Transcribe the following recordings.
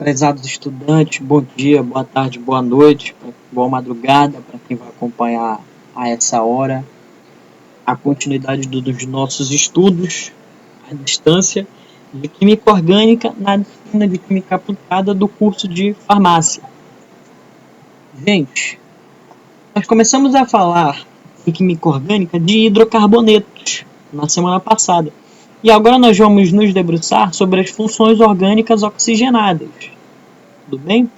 Prezados estudantes, bom dia, boa tarde, boa noite, boa madrugada para quem vai acompanhar a essa hora a continuidade dos nossos estudos à distância de Química Orgânica na disciplina de Química Aplicada do curso de Farmácia. Gente, nós começamos a falar em Química Orgânica de hidrocarbonetos na semana passada. E agora nós vamos nos debruçar sobre as funções orgânicas oxigenadas. Tudo bem?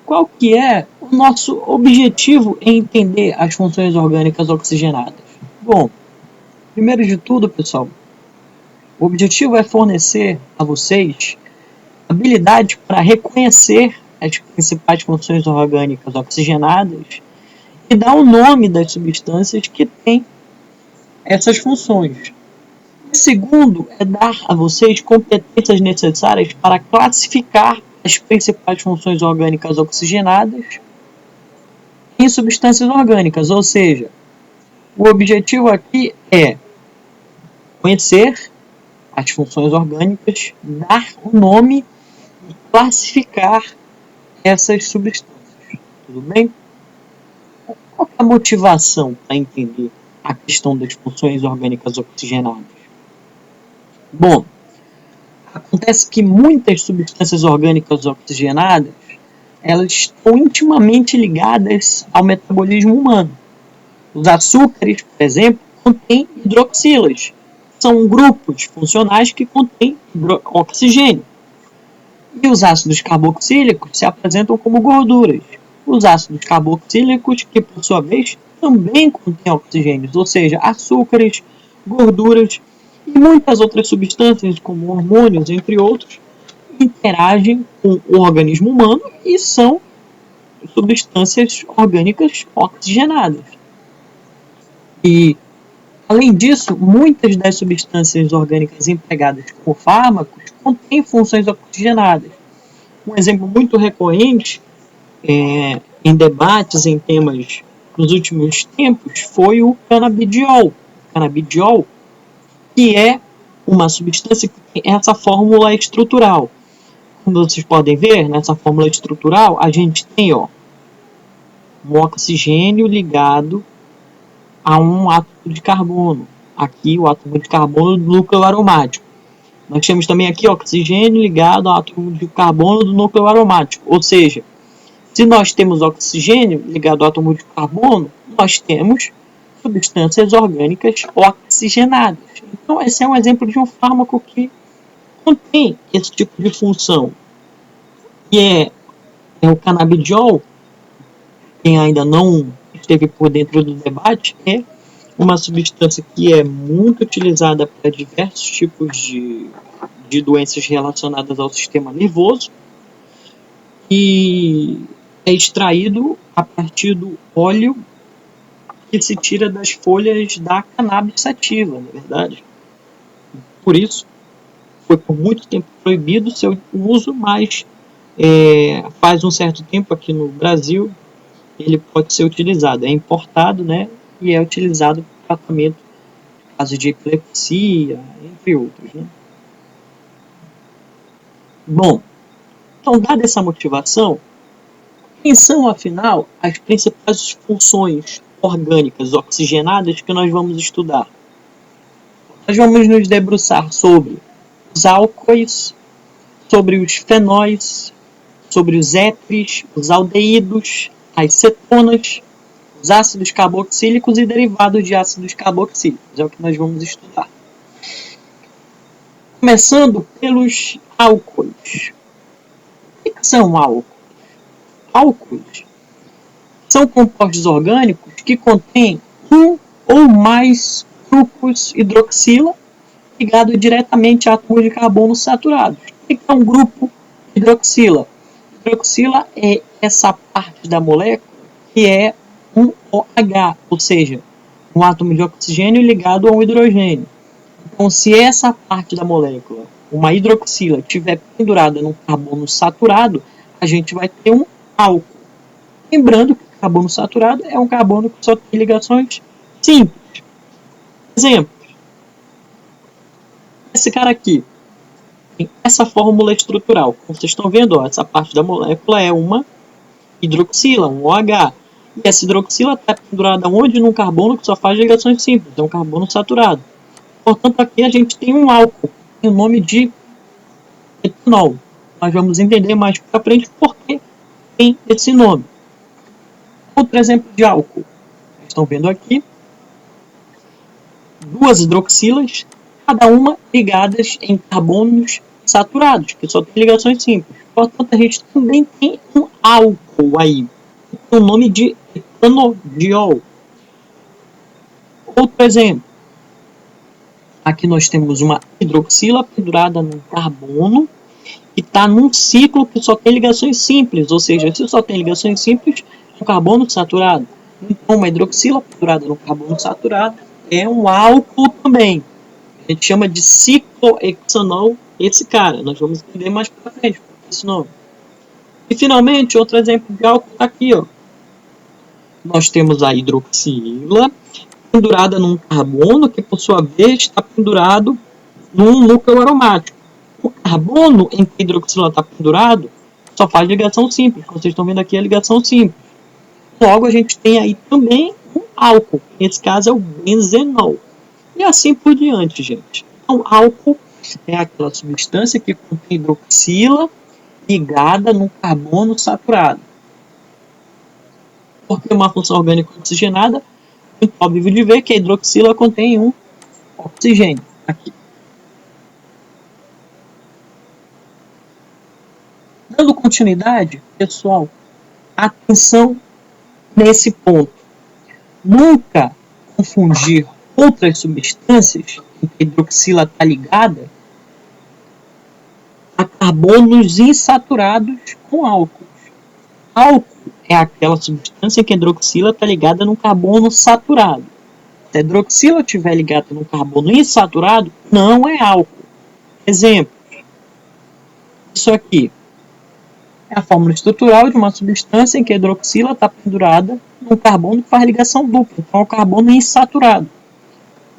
Qual que é o nosso objetivo em entender as funções orgânicas oxigenadas? Bom, primeiro de tudo, pessoal, o objetivo é fornecer a vocês habilidade para reconhecer as principais funções orgânicas oxigenadas e dar o nome das substâncias que têm essas funções. O segundo é dar a vocês competências necessárias para classificar as principais funções orgânicas oxigenadas em substâncias orgânicas, ou seja, o objetivo aqui é conhecer as funções orgânicas, dar o nome e classificar essas substâncias. Tudo bem? Qual é a motivação para entender a questão das funções orgânicas oxigenadas? Bom, acontece que muitas substâncias orgânicas oxigenadas elas estão intimamente ligadas ao metabolismo humano. Os açúcares, por exemplo, contêm hidroxilas. São grupos funcionais que contêm oxigênio. E os ácidos carboxílicos se apresentam como gorduras. Os ácidos carboxílicos, que por sua vez também contêm oxigênios, ou seja, açúcares, gorduras e muitas outras substâncias, como hormônios, entre outros, interagem com o organismo humano e são substâncias orgânicas oxigenadas. E, além disso, muitas das substâncias orgânicas empregadas como fármacos contêm funções oxigenadas. Um exemplo muito recorrente em debates, em temas nos últimos tempos, foi o canabidiol. O canabidiol, que é uma substância que tem essa fórmula estrutural. Como vocês podem ver, nessa fórmula estrutural, a gente tem um oxigênio ligado a um átomo de carbono. Aqui, o átomo de carbono do núcleo aromático. Nós temos também aqui oxigênio ligado ao átomo de carbono do núcleo aromático. Ou seja, se nós temos oxigênio ligado ao átomo de carbono, nós temos substâncias orgânicas oxigenadas. Então, esse é um exemplo de um fármaco que contém esse tipo de função. E é o canabidiol, quem ainda não esteve por dentro do debate, é uma substância que é muito utilizada para diversos tipos de doenças relacionadas ao sistema nervoso e é extraído a partir do óleo que se tira das folhas da cannabis sativa, na verdade. Por isso, foi por muito tempo proibido seu uso, mas faz um certo tempo aqui no Brasil ele pode ser utilizado. É importado, né? E é utilizado para tratamento de casos de epilepsia, entre outros, né? Bom, então, dada essa motivação, quem são, afinal, as principais funções orgânicas oxigenadas que nós vamos estudar? Nós vamos nos debruçar sobre os álcoois, sobre os fenóis, sobre os éteres, os aldeídos, as cetonas, os ácidos carboxílicos e derivados de ácidos carboxílicos. É o que nós vamos estudar. Começando pelos álcoois. O que são álcoois? Álcoois são compostos orgânicos que contêm um ou mais grupos hidroxila ligado diretamente a átomos de carbono saturados. O que é um grupo hidroxila? Hidroxila é essa parte da molécula que é um OH, ou seja, um átomo de oxigênio ligado a um hidrogênio. Então, se essa parte da molécula, uma hidroxila, estiver pendurada num carbono saturado, a gente vai ter um álcool. Lembrando que o carbono saturado é um carbono que só tem ligações simples. Exemplo. Esse cara aqui tem essa fórmula estrutural. Como vocês estão vendo, ó, essa parte da molécula é uma hidroxila, um OH. E essa hidroxila está pendurada onde? Num carbono que só faz ligações simples, é um carbono saturado. Portanto, aqui a gente tem um álcool, tem o nome de etanol. Nós vamos entender mais para frente por que tem esse nome. Outro exemplo de álcool. Vocês estão vendo aqui duas hidroxilas, cada uma ligadas em carbonos saturados, que só tem ligações simples. Portanto, a gente também tem um álcool aí, com o nome de etanodiol. Outro exemplo. Aqui nós temos uma hidroxila pendurada num carbono que está num ciclo que só tem ligações simples, ou seja, se só tem ligações simples, é um carbono saturado. Então, uma hidroxila pendurada num carbono saturado é um álcool também. A gente chama de ciclohexanol esse cara. Nós vamos entender mais para frente esse nome. E, finalmente, outro exemplo de álcool está aqui, ó. Nós temos a hidroxila pendurada num carbono que, por sua vez, está pendurado num núcleo aromático. O carbono em que a hidroxila está pendurado só faz ligação simples. Como vocês estão vendo aqui, a ligação simples. Logo, a gente tem aí também um álcool. Nesse caso, é o benzenol. E assim por diante, gente. Então, álcool é aquela substância que contém hidroxila ligada num carbono saturado. Porque uma função orgânica oxigenada, muito óbvio de ver que a hidroxila contém um oxigênio. Aqui. Dando continuidade, pessoal, atenção nesse ponto. Nunca confundir outras substâncias em que a hidroxila está ligada a carbonos insaturados com álcool. Álcool é aquela substância em que a hidroxila está ligada num carbono saturado. Se a hidroxila estiver ligada num carbono insaturado, não é álcool. Exemplo. Isso aqui é a fórmula estrutural de uma substância em que a hidroxila está pendurada num carbono que faz ligação dupla. Então é um carbono insaturado.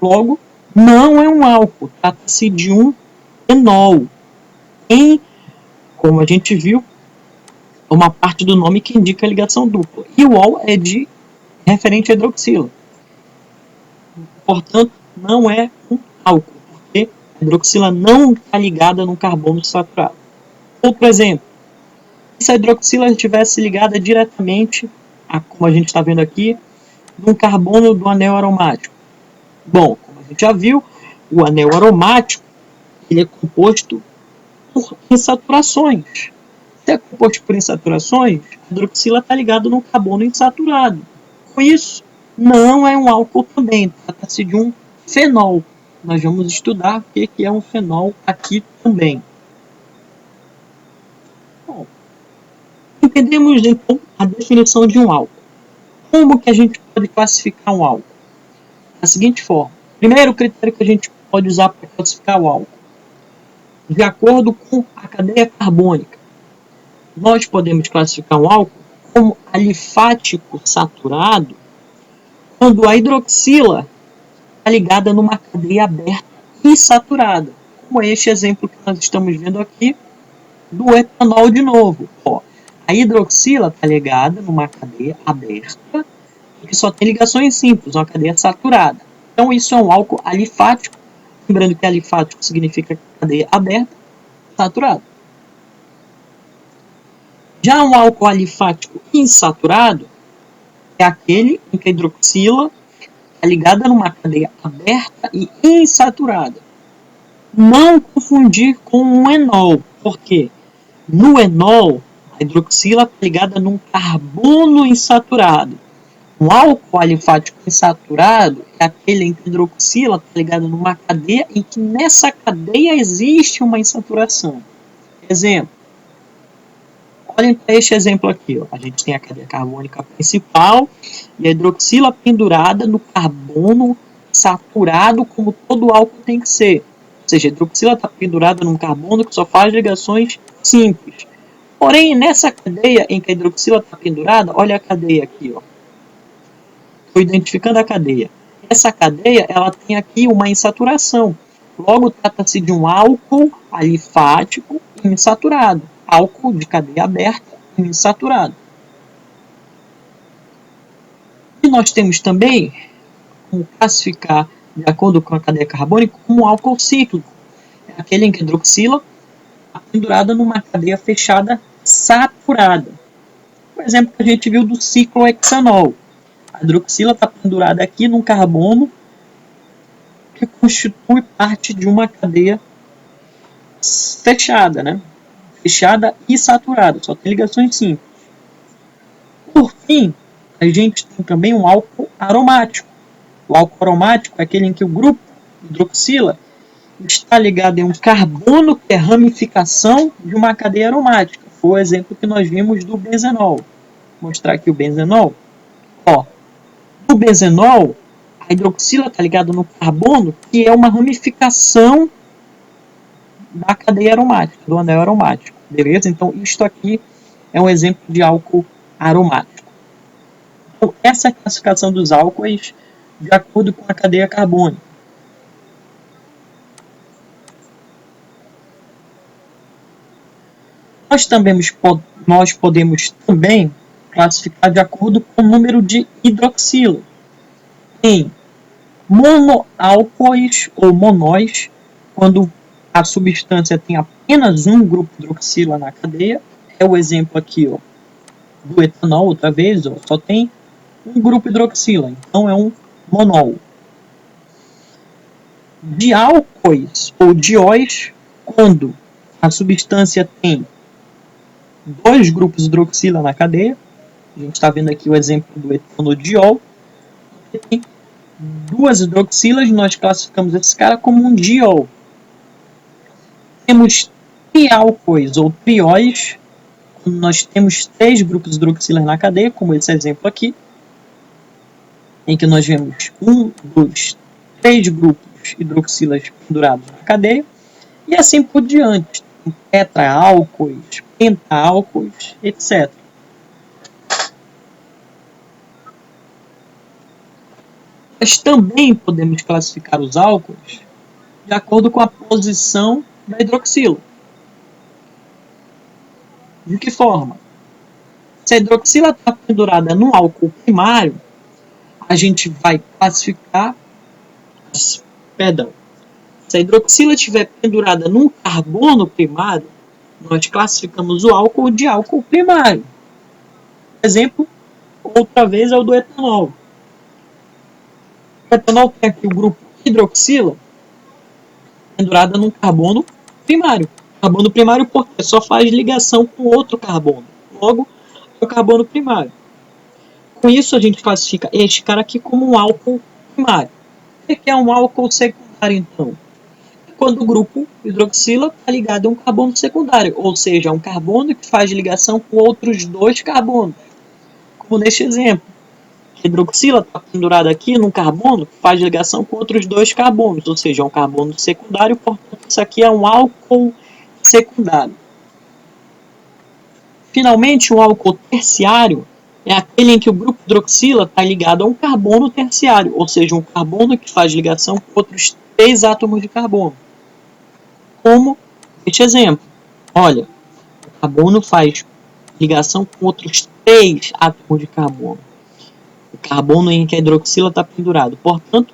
Logo, não é um álcool. Trata-se de um fenol. Como a gente viu, uma parte do nome que indica a ligação dupla. E o ol é de referente à hidroxila. Portanto, não é um álcool, porque a hidroxila não está ligada num carbono saturado. Outro exemplo. Se a hidroxila estivesse ligada diretamente, como a gente está vendo aqui, num carbono do anel aromático. Bom, como a gente já viu, o anel aromático ele é composto por insaturações. Se é composto por insaturações, a hidroxila está ligada num carbono insaturado. Com isso, não é um álcool também, trata-se de um fenol. Nós vamos estudar o que é um fenol aqui também. Bom, entendemos então a definição de um álcool. Como que a gente pode classificar um álcool? Da seguinte forma. Primeiro critério que a gente pode usar para classificar o álcool. De acordo com a cadeia carbônica. Nós podemos classificar um álcool como alifático saturado quando a hidroxila está ligada numa cadeia aberta e saturada. Como este exemplo que nós estamos vendo aqui do etanol de novo. Ó, a hidroxila está ligada numa cadeia aberta que só tem ligações simples, uma cadeia saturada. Então isso é um álcool alifático. Lembrando que alifático significa cadeia aberta, saturada. Já um álcool alifático insaturado é aquele em que a hidroxila está ligada numa cadeia aberta e insaturada. Não confundir com um enol, porque no enol a hidroxila está ligada num carbono insaturado. Um álcool alifático insaturado é aquele em que a hidroxila está ligada numa cadeia em que nessa cadeia existe uma insaturação. Exemplo. Olhem para este exemplo aqui. Ó. A gente tem a cadeia carbônica principal e a hidroxila pendurada no carbono saturado, como todo álcool tem que ser. Ou seja, a hidroxila está pendurada num carbono que só faz ligações simples. Porém, nessa cadeia em que a hidroxila está pendurada, olha a cadeia aqui. Estou identificando a cadeia. Essa cadeia ela tem aqui uma insaturação. Logo, trata-se de um álcool alifático insaturado, álcool de cadeia aberta insaturado. E nós temos também como classificar, de acordo com a cadeia carbônica, como um álcool cíclico. É aquele em que a hidroxila está pendurada numa cadeia fechada saturada. Por exemplo, que a gente viu do ciclohexanol. A hidroxila está pendurada aqui num carbono que constitui parte de uma cadeia fechada, né? Fechada e saturada, só tem ligações simples. Por fim, a gente tem também um álcool aromático. O álcool aromático é aquele em que o grupo hidroxila está ligado em um carbono que é ramificação de uma cadeia aromática. Foi o exemplo que nós vimos do benzenol. Vou mostrar aqui o benzenol. Ó, no benzenol, a hidroxila está ligada no carbono, que é uma ramificação da cadeia aromática, do anel aromático. Beleza? Então, isto aqui é um exemplo de álcool aromático. Então, essa é a classificação dos álcoois de acordo com a cadeia carbônica. Nós podemos também classificar de acordo com o número de hidroxila. Em monoálcoois ou monóis, quando a substância tem apenas um grupo hidroxila na cadeia, é o exemplo aqui, ó, do etanol, outra vez, ó, só tem um grupo hidroxila, então é um monol. Diálcoois ou dióis, quando a substância tem dois grupos hidroxila na cadeia, a gente está vendo aqui o exemplo do etanodiol, tem duas hidroxilas, nós classificamos esse cara como um diol. Temos triálcoois ou trióis, quando nós temos três grupos hidroxilas na cadeia, como esse exemplo aqui, em que nós vemos 1, 2, 3 grupos hidroxilas pendurados na cadeia, e assim por diante, tetraálcoois, pentaálcoois, etc. Nós também podemos classificar os álcoois de acordo com a posição da hidroxila. De que forma? Se a hidroxila está pendurada no álcool primário, a gente vai classificar, se a hidroxila estiver pendurada num carbono primário, nós classificamos o álcool de álcool primário. Por exemplo, outra vez é o do etanol. O etanol tem aqui o grupo hidroxila pendurada num carbono primário. Carbono primário porque só faz ligação com outro carbono. Logo, é o carbono primário. Com isso, a gente classifica este cara aqui como um álcool primário. O que é um álcool secundário, então? É quando o grupo hidroxila está ligado a um carbono secundário, ou seja, um carbono que faz ligação com outros dois carbonos. Como neste exemplo. A hidroxila está pendurada aqui num carbono que faz ligação com outros dois carbonos, ou seja, é um carbono secundário, portanto, isso aqui é um álcool secundário. Finalmente, o álcool terciário é aquele em que o grupo hidroxila está ligado a um carbono terciário, ou seja, um carbono que faz ligação com outros 3 átomos de carbono. Como este exemplo. Olha, o carbono faz ligação com outros 3 átomos de carbono. O carbono em que a hidroxila está pendurado. Portanto,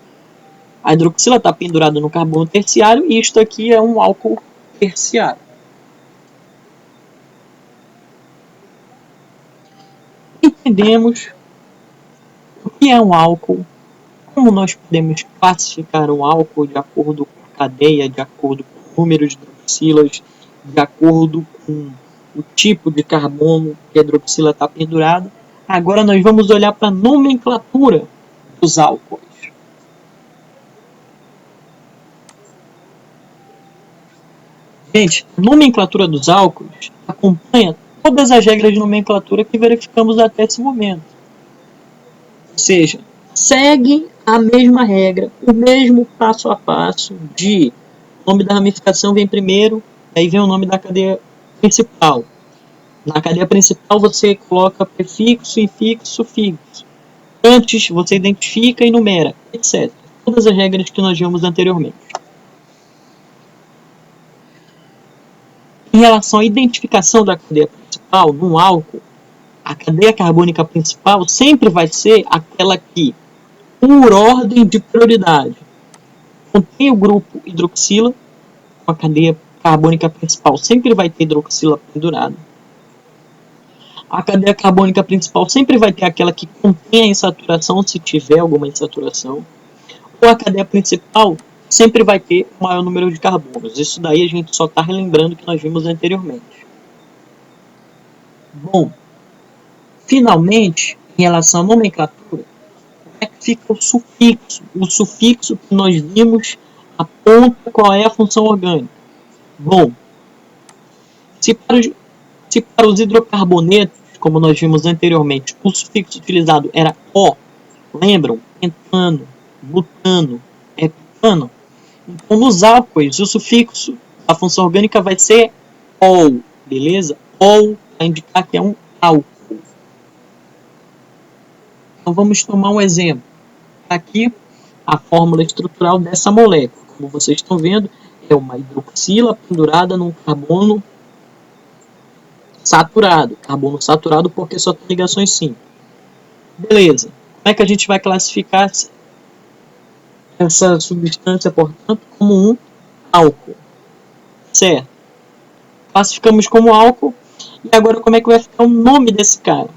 a hidroxila está pendurada no carbono terciário e isto aqui é um álcool terciário. Entendemos o que é um álcool, como nós podemos classificar um álcool de acordo com a cadeia, de acordo com o número de hidroxilas, de acordo com o tipo de carbono que a hidroxila está pendurada. Agora nós vamos olhar para a nomenclatura dos álcoois. Gente, a nomenclatura dos álcoois acompanha todas as regras de nomenclatura que verificamos até esse momento. Ou seja, segue a mesma regra, o mesmo passo a passo de o nome da ramificação vem primeiro, aí vem o nome da cadeia principal. Na cadeia principal você coloca prefixo, infixo, sufixo. Antes você identifica e numera, etc. Todas as regras que nós vimos anteriormente. Em relação à identificação da cadeia principal, no álcool, a cadeia carbônica principal sempre vai ser aquela que, por ordem de prioridade, contém o grupo hidroxila, com a cadeia carbônica principal sempre vai ter hidroxila pendurada. A cadeia carbônica principal sempre vai ter aquela que contém a insaturação, se tiver alguma insaturação. Ou a cadeia principal sempre vai ter o maior número de carbonos. Isso daí a gente só está relembrando o que nós vimos anteriormente. Bom, finalmente, em relação à nomenclatura, como é que fica o sufixo? O sufixo que nós vimos aponta qual é a função orgânica. Bom, se para os hidrocarbonetos, como nós vimos anteriormente, o sufixo utilizado era O, lembram? Pentano, butano, heptano. Então, nos álcoois, o sufixo, a função orgânica vai ser ol, beleza? Ol vai indicar que é um álcool. Então, vamos tomar um exemplo. Aqui, a fórmula estrutural dessa molécula. Como vocês estão vendo, é uma hidroxila pendurada num carbono saturado. Carbono saturado porque só tem ligações simples. Beleza. Como é que a gente vai classificar essa substância, portanto, como um álcool? Certo. Classificamos como álcool. E agora como é que vai ficar o nome desse cara?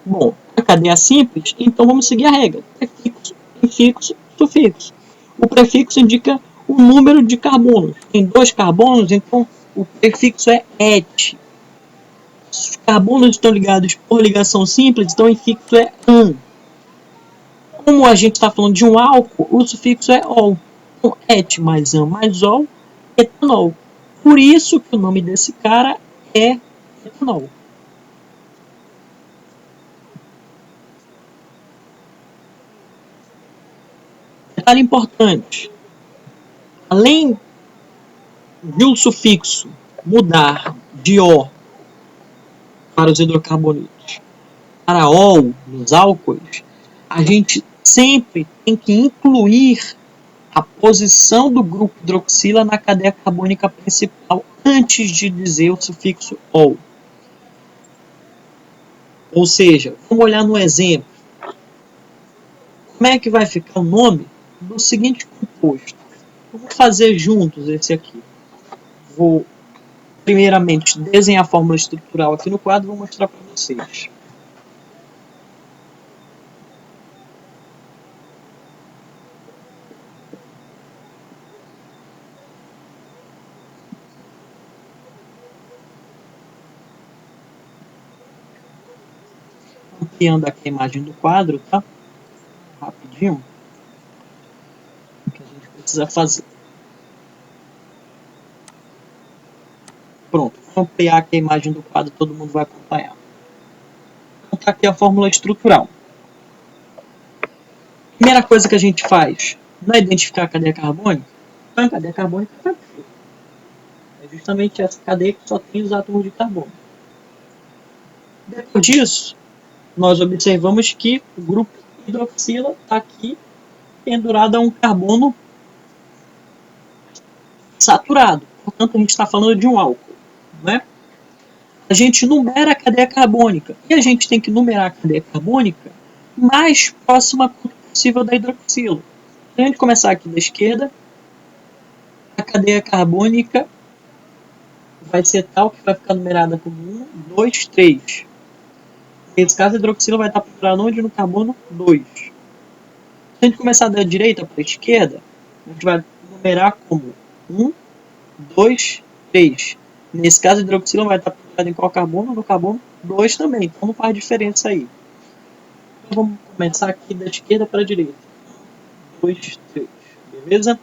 Bom, a cadeia simples, então vamos seguir a regra. Prefixo, infixo, sufixo. O prefixo indica o número de carbonos. Tem 2 carbonos, então o prefixo é et. Os carbonos estão ligados por ligação simples, então o infixo é an. Como a gente está falando de um álcool, o sufixo é ol. Então, et mais an mais ol, etanol. Por isso que o nome desse cara é etanol. Detalhe importante. Além de o sufixo mudar de O para os hidrocarbonetos para ol nos álcoois, a gente sempre tem que incluir a posição do grupo hidroxila na cadeia carbônica principal antes de dizer o sufixo ol. Ou seja, vamos olhar no exemplo. Como é que vai ficar o nome do seguinte composto? Vamos fazer juntos esse aqui. Vou, primeiramente, desenhar a fórmula estrutural aqui no quadro e vou mostrar para vocês. Ampliando aqui a imagem do quadro, tá? Rapidinho. O que a gente precisa fazer. Pronto, vou ampliar aqui a imagem do quadro, todo mundo vai acompanhar. Então tá aqui a fórmula estrutural. Primeira coisa que a gente faz não é identificar a cadeia carbônica. Então a cadeia carbônica está aqui. É justamente essa cadeia que só tem os átomos de carbono. Depois disso, nós observamos que o grupo hidroxila está aqui pendurado a um carbono saturado. Portanto, a gente está falando de um álcool. Né? A gente numera a cadeia carbônica. E a gente tem que numerar a cadeia carbônica mais próxima possível da hidroxila. Se a gente começar aqui da esquerda, a cadeia carbônica vai ser tal que vai ficar numerada como 1, 2, 3. Nesse caso, a hidroxila vai estar pendurada onde? No carbono 2. Se a gente começar da direita para a esquerda, a gente vai numerar como 1, 2, 3. Nesse caso, a hidroxila vai estar pendurada em qual carbono? No carbono 2 também. Então não faz diferença aí. Então vamos começar aqui da esquerda para a direita. 1, 2, 3. Beleza?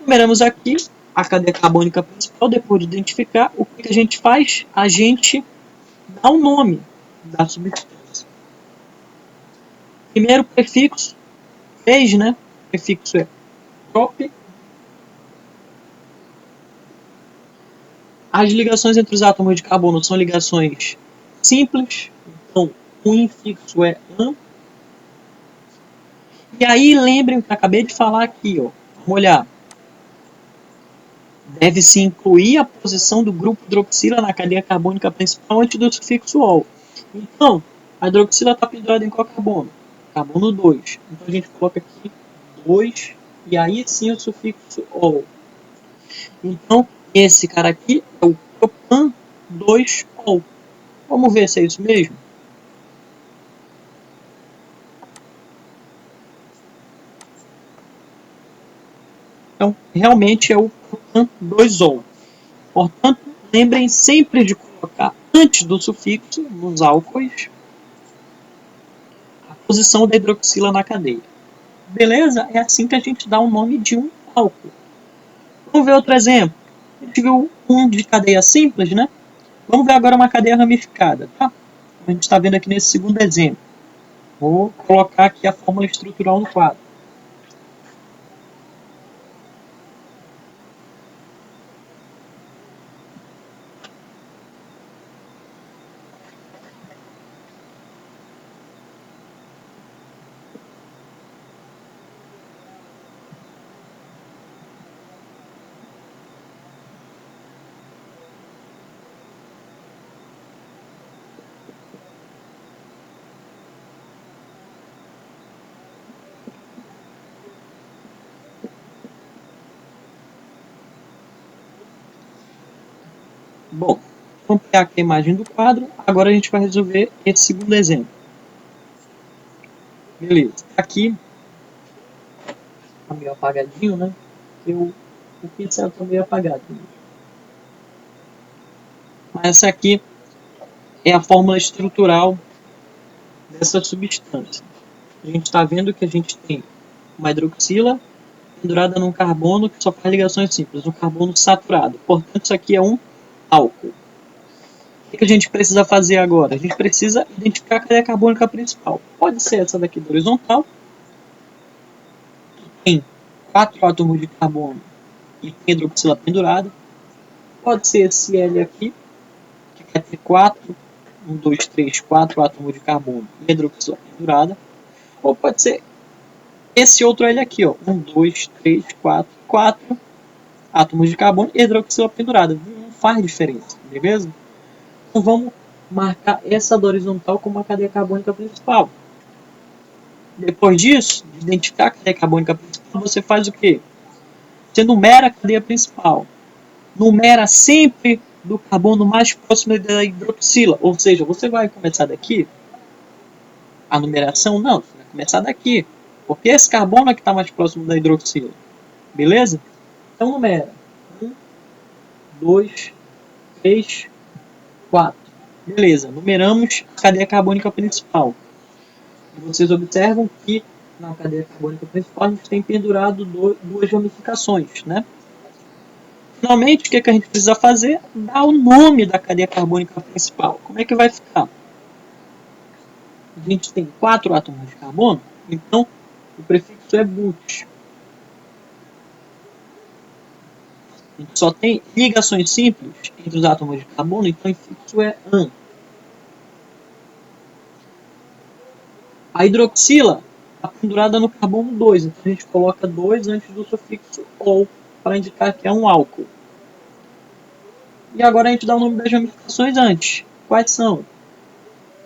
Numeramos aqui a cadeia carbônica principal. Depois de identificar, o que a gente faz? A gente dá um nome da substância. Primeiro prefixo, fez, né? O prefixo é prop. As ligações entre os átomos de carbono são ligações simples. Então, o infixo é an. E aí, lembrem o que eu acabei de falar aqui, ó. Vamos olhar. deve-se incluir a posição do grupo hidroxila na cadeia carbônica principal antes do sufixo ol. Então, a hidroxila está pendurada em qual carbono? Carbono 2. Então a gente coloca aqui 2 e aí sim o sufixo ol. Então, esse cara aqui é o propan 2ol. Vamos ver se é isso mesmo? Então, realmente é o propan 2ol. Portanto, lembrem sempre de colocar antes do sufixo, nos álcoois, a posição da hidroxila na cadeia. Beleza? É assim que a gente dá o nome de um álcool. Vamos ver outro exemplo. A gente viu um de cadeia simples, né? Vamos ver agora uma cadeia ramificada, tá? A gente está vendo aqui nesse segundo exemplo. Vou colocar aqui a fórmula estrutural no quadro. Bom, vamos pegar aqui a imagem do quadro. Agora a gente vai resolver esse segundo exemplo. Beleza. Aqui está meio apagadinho, né? O pincel está meio apagado. Mas essa aqui é a fórmula estrutural dessa substância. A gente está vendo que a gente tem uma hidroxila pendurada num carbono que só faz ligações simples, um carbono saturado. Portanto, isso aqui é um álcool. O que a gente precisa fazer agora? A gente precisa identificar a cadeia carbônica principal. Pode ser essa daqui do horizontal, que tem 4 átomos de carbono e tem hidroxila pendurada. Pode ser esse L aqui, que quer ter 4, 1, 2, 3, 4 átomos de carbono e hidroxila pendurada. Ou pode ser esse outro L aqui, ó, 1, 2, 3, 4, 4 átomos de carbono e hidroxila pendurada. Não faz diferença, beleza? Então vamos marcar essa da horizontal como a cadeia carbônica principal. Depois disso, de identificar a cadeia carbônica principal, você faz o quê? Você numera a cadeia principal. Numera sempre do carbono mais próximo da hidroxila. Ou seja, você vai começar daqui. A numeração não, você vai começar daqui. Porque esse carbono é que está mais próximo da hidroxila. Beleza? Então numera. 1, 2, 3, 4. Beleza, numeramos a cadeia carbônica principal. E vocês observam que na cadeia carbônica principal a gente tem pendurado duas ramificações, né? Finalmente, o que a gente precisa fazer? Dar o nome da cadeia carbônica principal. Como é que vai ficar? A gente tem 4 átomos de carbono, então o prefixo é but. A gente só tem ligações simples entre os átomos de carbono, então o prefixo é an. A hidroxila está pendurada no carbono 2, então a gente coloca 2 antes do sufixo ol, para indicar que é um álcool. E agora a gente dá o nome das ramificações antes. Quais são?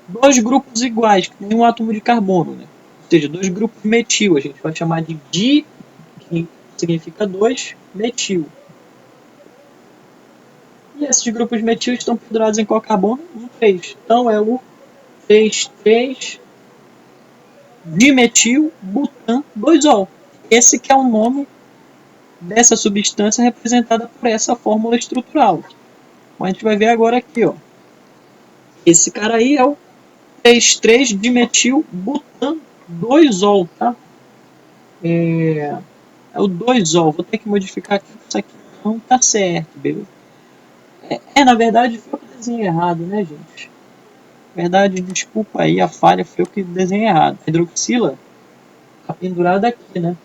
2 grupos iguais, que tem um átomo de carbono, né? Ou seja, 2 grupos metil, a gente vai chamar de di, que significa 2, metil. E esses grupos metil estão pendurados em qual carbono? No 3. Então é o 3,3 dimetil butan 2ol. Esse que é o nome dessa substância representada por essa fórmula estrutural. Então a gente vai ver agora aqui, ó. Esse cara aí é o 3,3 dimetil butan 2ol, tá? É o 2ol. Vou ter que modificar aqui, isso aqui não tá certo, beleza? Na verdade, foi eu que desenhei errado, né, gente? Na verdade, desculpa aí, a falha foi eu que desenhei errado. A hidroxila tá pendurada aqui, né?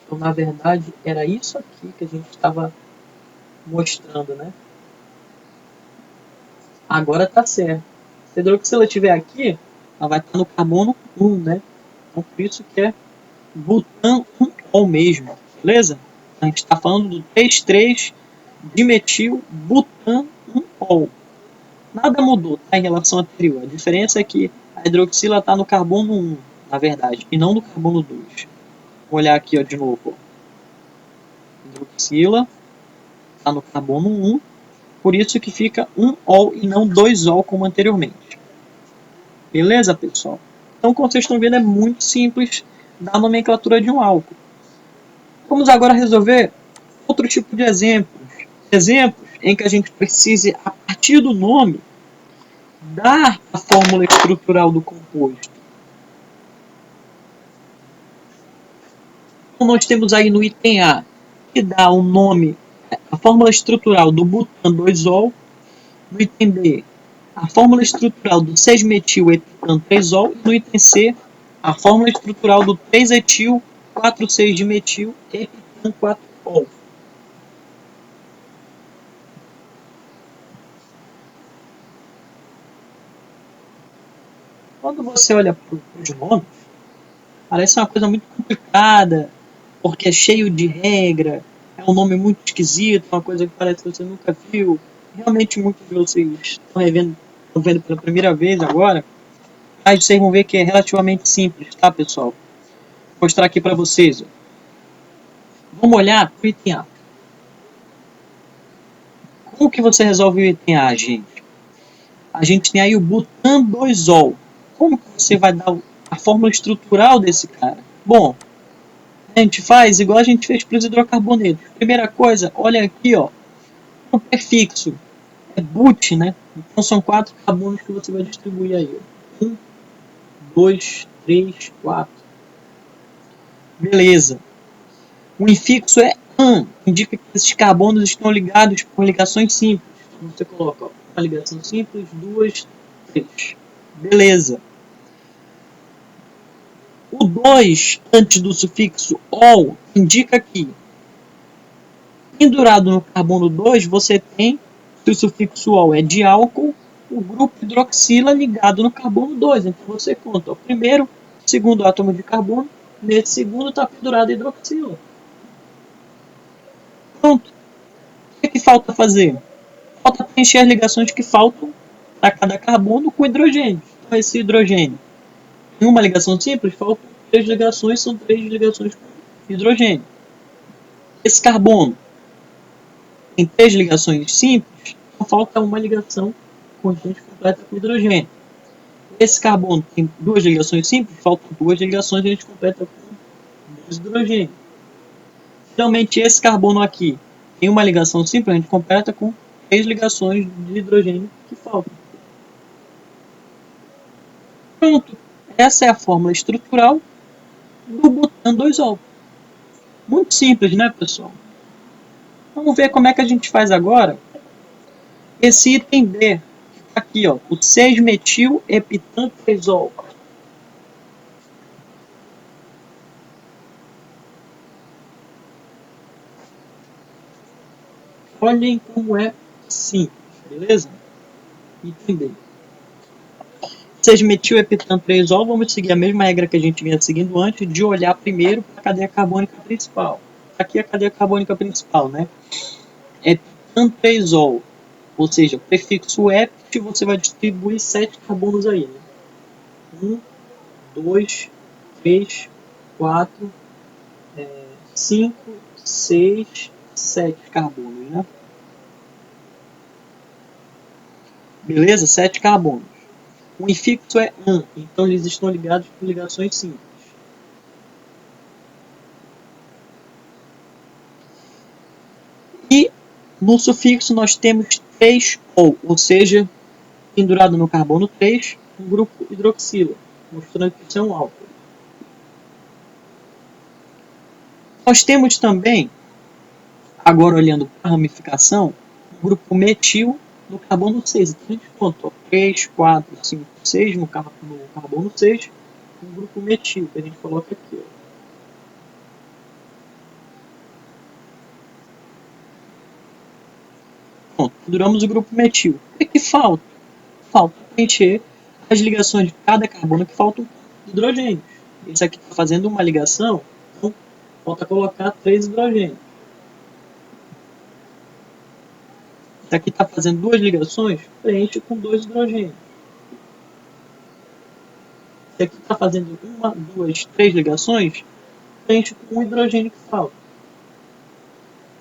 Então, na verdade, era isso aqui que a gente estava mostrando, né? Agora tá certo. Se a hidroxila estiver aqui, ela vai estar no carbono 1, né? Então, por isso que é butan 1ol mesmo, beleza? A gente está falando do 3,3-dimetil-butan-1-ol. Nada mudou, tá, em relação ao anterior. A diferença é que a hidroxila está no carbono 1, na verdade, e não no carbono 2. Vou olhar aqui, ó, de novo. Ó. Hidroxila está no carbono 1, por isso que fica 1-ol e não 2-ol como anteriormente. Beleza, pessoal? Então, como vocês estão vendo, é muito simples da nomenclatura de um álcool. Vamos agora resolver outro tipo de exemplos. Exemplos em que a gente precise, a partir do nome, dar a fórmula estrutural do composto. Então, nós temos aí no item A, que dá o nome, a fórmula estrutural do butan 2-ol. No item B, a fórmula estrutural do 6-metil-epitan 3-ol. E no item C, a fórmula estrutural do 3-etil 4,6-dimetil-epitan 4-ol. Quando você olha para os nomes, parece uma coisa muito complicada, porque é cheio de regra, é um nome muito esquisito, uma coisa que parece que você nunca viu. Realmente muitos de vocês estão vendo pela primeira vez agora, mas vocês vão ver que é relativamente simples, tá, pessoal? Vou mostrar aqui para vocês. Ó. Vamos olhar para o item A. Como que você resolve o item A, gente? A gente tem aí o butan 2-ol. Como que você vai dar a fórmula estrutural desse cara? Bom, a gente faz igual a gente fez para os hidrocarbonetos. Primeira coisa, olha aqui, ó, o prefixo é but, né? Então são 4 carbonos que você vai distribuir aí. 1, 2, 3, 4. Beleza. O infixo é an, indica que esses carbonos estão ligados por ligações simples. Então você coloca ó, uma ligação simples, 2, 3. Beleza. O 2 antes do sufixo ol indica que pendurado no carbono 2 você tem, se o sufixo ol é de álcool, o grupo hidroxila ligado no carbono 2. Então você conta o primeiro, segundo átomo de carbono, nesse segundo está pendurado a hidroxila. Pronto. O que falta fazer? Falta preencher as ligações que faltam para cada carbono com hidrogênio. Então esse hidrogênio em uma ligação simples, faltam 3 ligações, são 3 ligações com hidrogênio. Esse carbono tem 3 ligações simples, então falta uma ligação constante completa com hidrogênio. Esse carbono tem 2 ligações simples, faltam 2 ligações, a gente completa com 2 hidrogênios. Finalmente, esse carbono aqui tem uma ligação simples, a gente completa com 3 ligações de hidrogênio que faltam. Pronto. Essa é a fórmula estrutural do butan 2-ol. Muito simples, né, pessoal? Vamos ver como é que a gente faz agora esse item B. Aqui, ó, o 6-metil-epitan 3-ol. Olhem como é simples, beleza? Item B. 6-metil-epitan 3-ol, vamos seguir a mesma regra que a gente vinha seguindo antes, de olhar primeiro para a cadeia carbônica principal. Aqui é a cadeia carbônica principal, né? Epitan 3-ol, ou seja, prefixo ept, você vai distribuir 7 carbonos aí, né? 1, 2, 3, 4, 5, 6, 7 carbonos, né? Beleza? 7 carbonos. O infixo é an, então eles estão ligados por ligações simples. E no sufixo nós temos 3-ol, ou seja, pendurado no carbono 3, um grupo hidroxila, mostrando que isso é um álcool. Nós temos também, agora olhando para a ramificação, um grupo metil no carbono 6. Então a gente conta 3, 4, 5, 6 no carbono 6, um grupo metil, que a gente coloca aqui. Ó. Pronto, penduramos o grupo metil. O que falta? Falta preencher as ligações de cada carbono que faltam hidrogênios. Esse aqui está fazendo uma ligação, então falta colocar 3 hidrogênios. Se aqui está fazendo 2 ligações, preenche com 2 hidrogênios. Se aqui está fazendo 1, 2, 3 ligações, preenche com 1 hidrogênio que falta.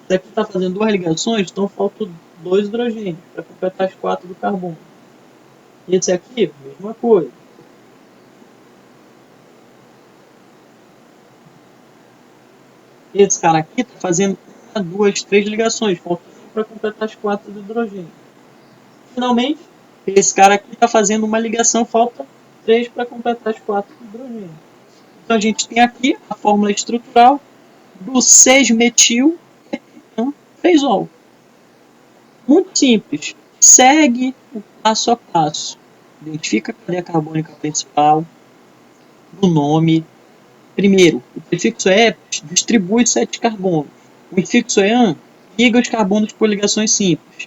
Se aqui está fazendo 2 ligações, então faltam 2 hidrogênios para completar as 4 do carbono. E esse aqui, mesma coisa. Esse cara aqui está fazendo 1, 2, 3 ligações, falta para completar as 4 do hidrogênio. Finalmente, esse cara aqui está fazendo uma ligação, falta 3 para completar as 4 do hidrogênio. Então a gente tem aqui a fórmula estrutural do 6-metil epitã 3-ol. Muito simples. Segue o passo a passo. Identifica a cadeia carbônica principal, o nome. Primeiro, o prefixo ep distribui 7 carbonos. O infixo é an liga os carbonos por ligações simples.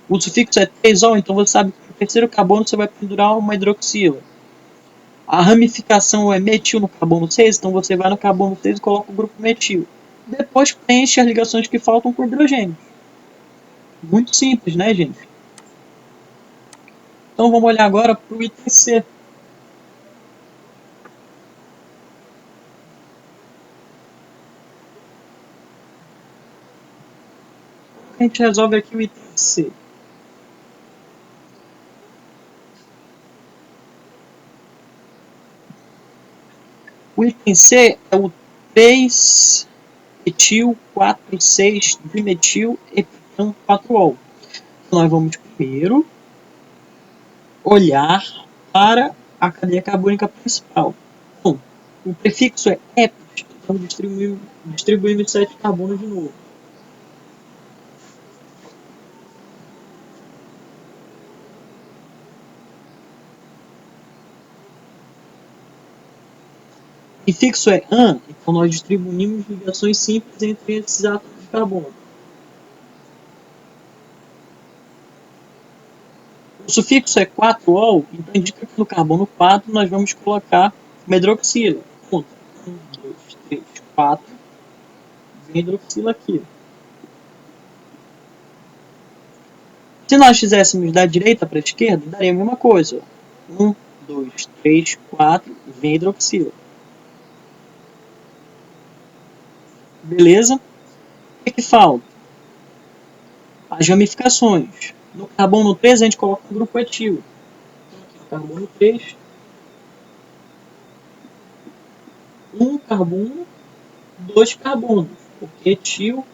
O sufixo é 3-ol, então você sabe que no terceiro carbono você vai pendurar uma hidroxila. A ramificação é metil no carbono 6, então você vai no carbono 6 e coloca o grupo metil. Depois preenche as ligações que faltam com hidrogênio. Muito simples, né, gente? Então vamos olhar agora para o item C. A gente resolve aqui o item C. O item C é o 3-etil-4,6-dimetil epitã 4-ol. Nós vamos primeiro olhar para a cadeia carbônica principal. Então, o prefixo é epit, então distribuímos 7 carbonos de novo. O infixo é an, então nós distribuímos ligações simples entre esses átomos de carbono. O sufixo é 4-ol, então indica que no carbono 4 nós vamos colocar uma hidroxila. 1, 2, 3, 4. Vem hidroxila aqui. Se nós fizéssemos da direita para a esquerda, daria a mesma coisa. 1, 2, 3, 4. Vem hidroxila. Beleza? O que falta? As ramificações. No carbono 3 a gente coloca o grupo etil. Carbono 3. Um carbono, 2 carbonos. Porque etil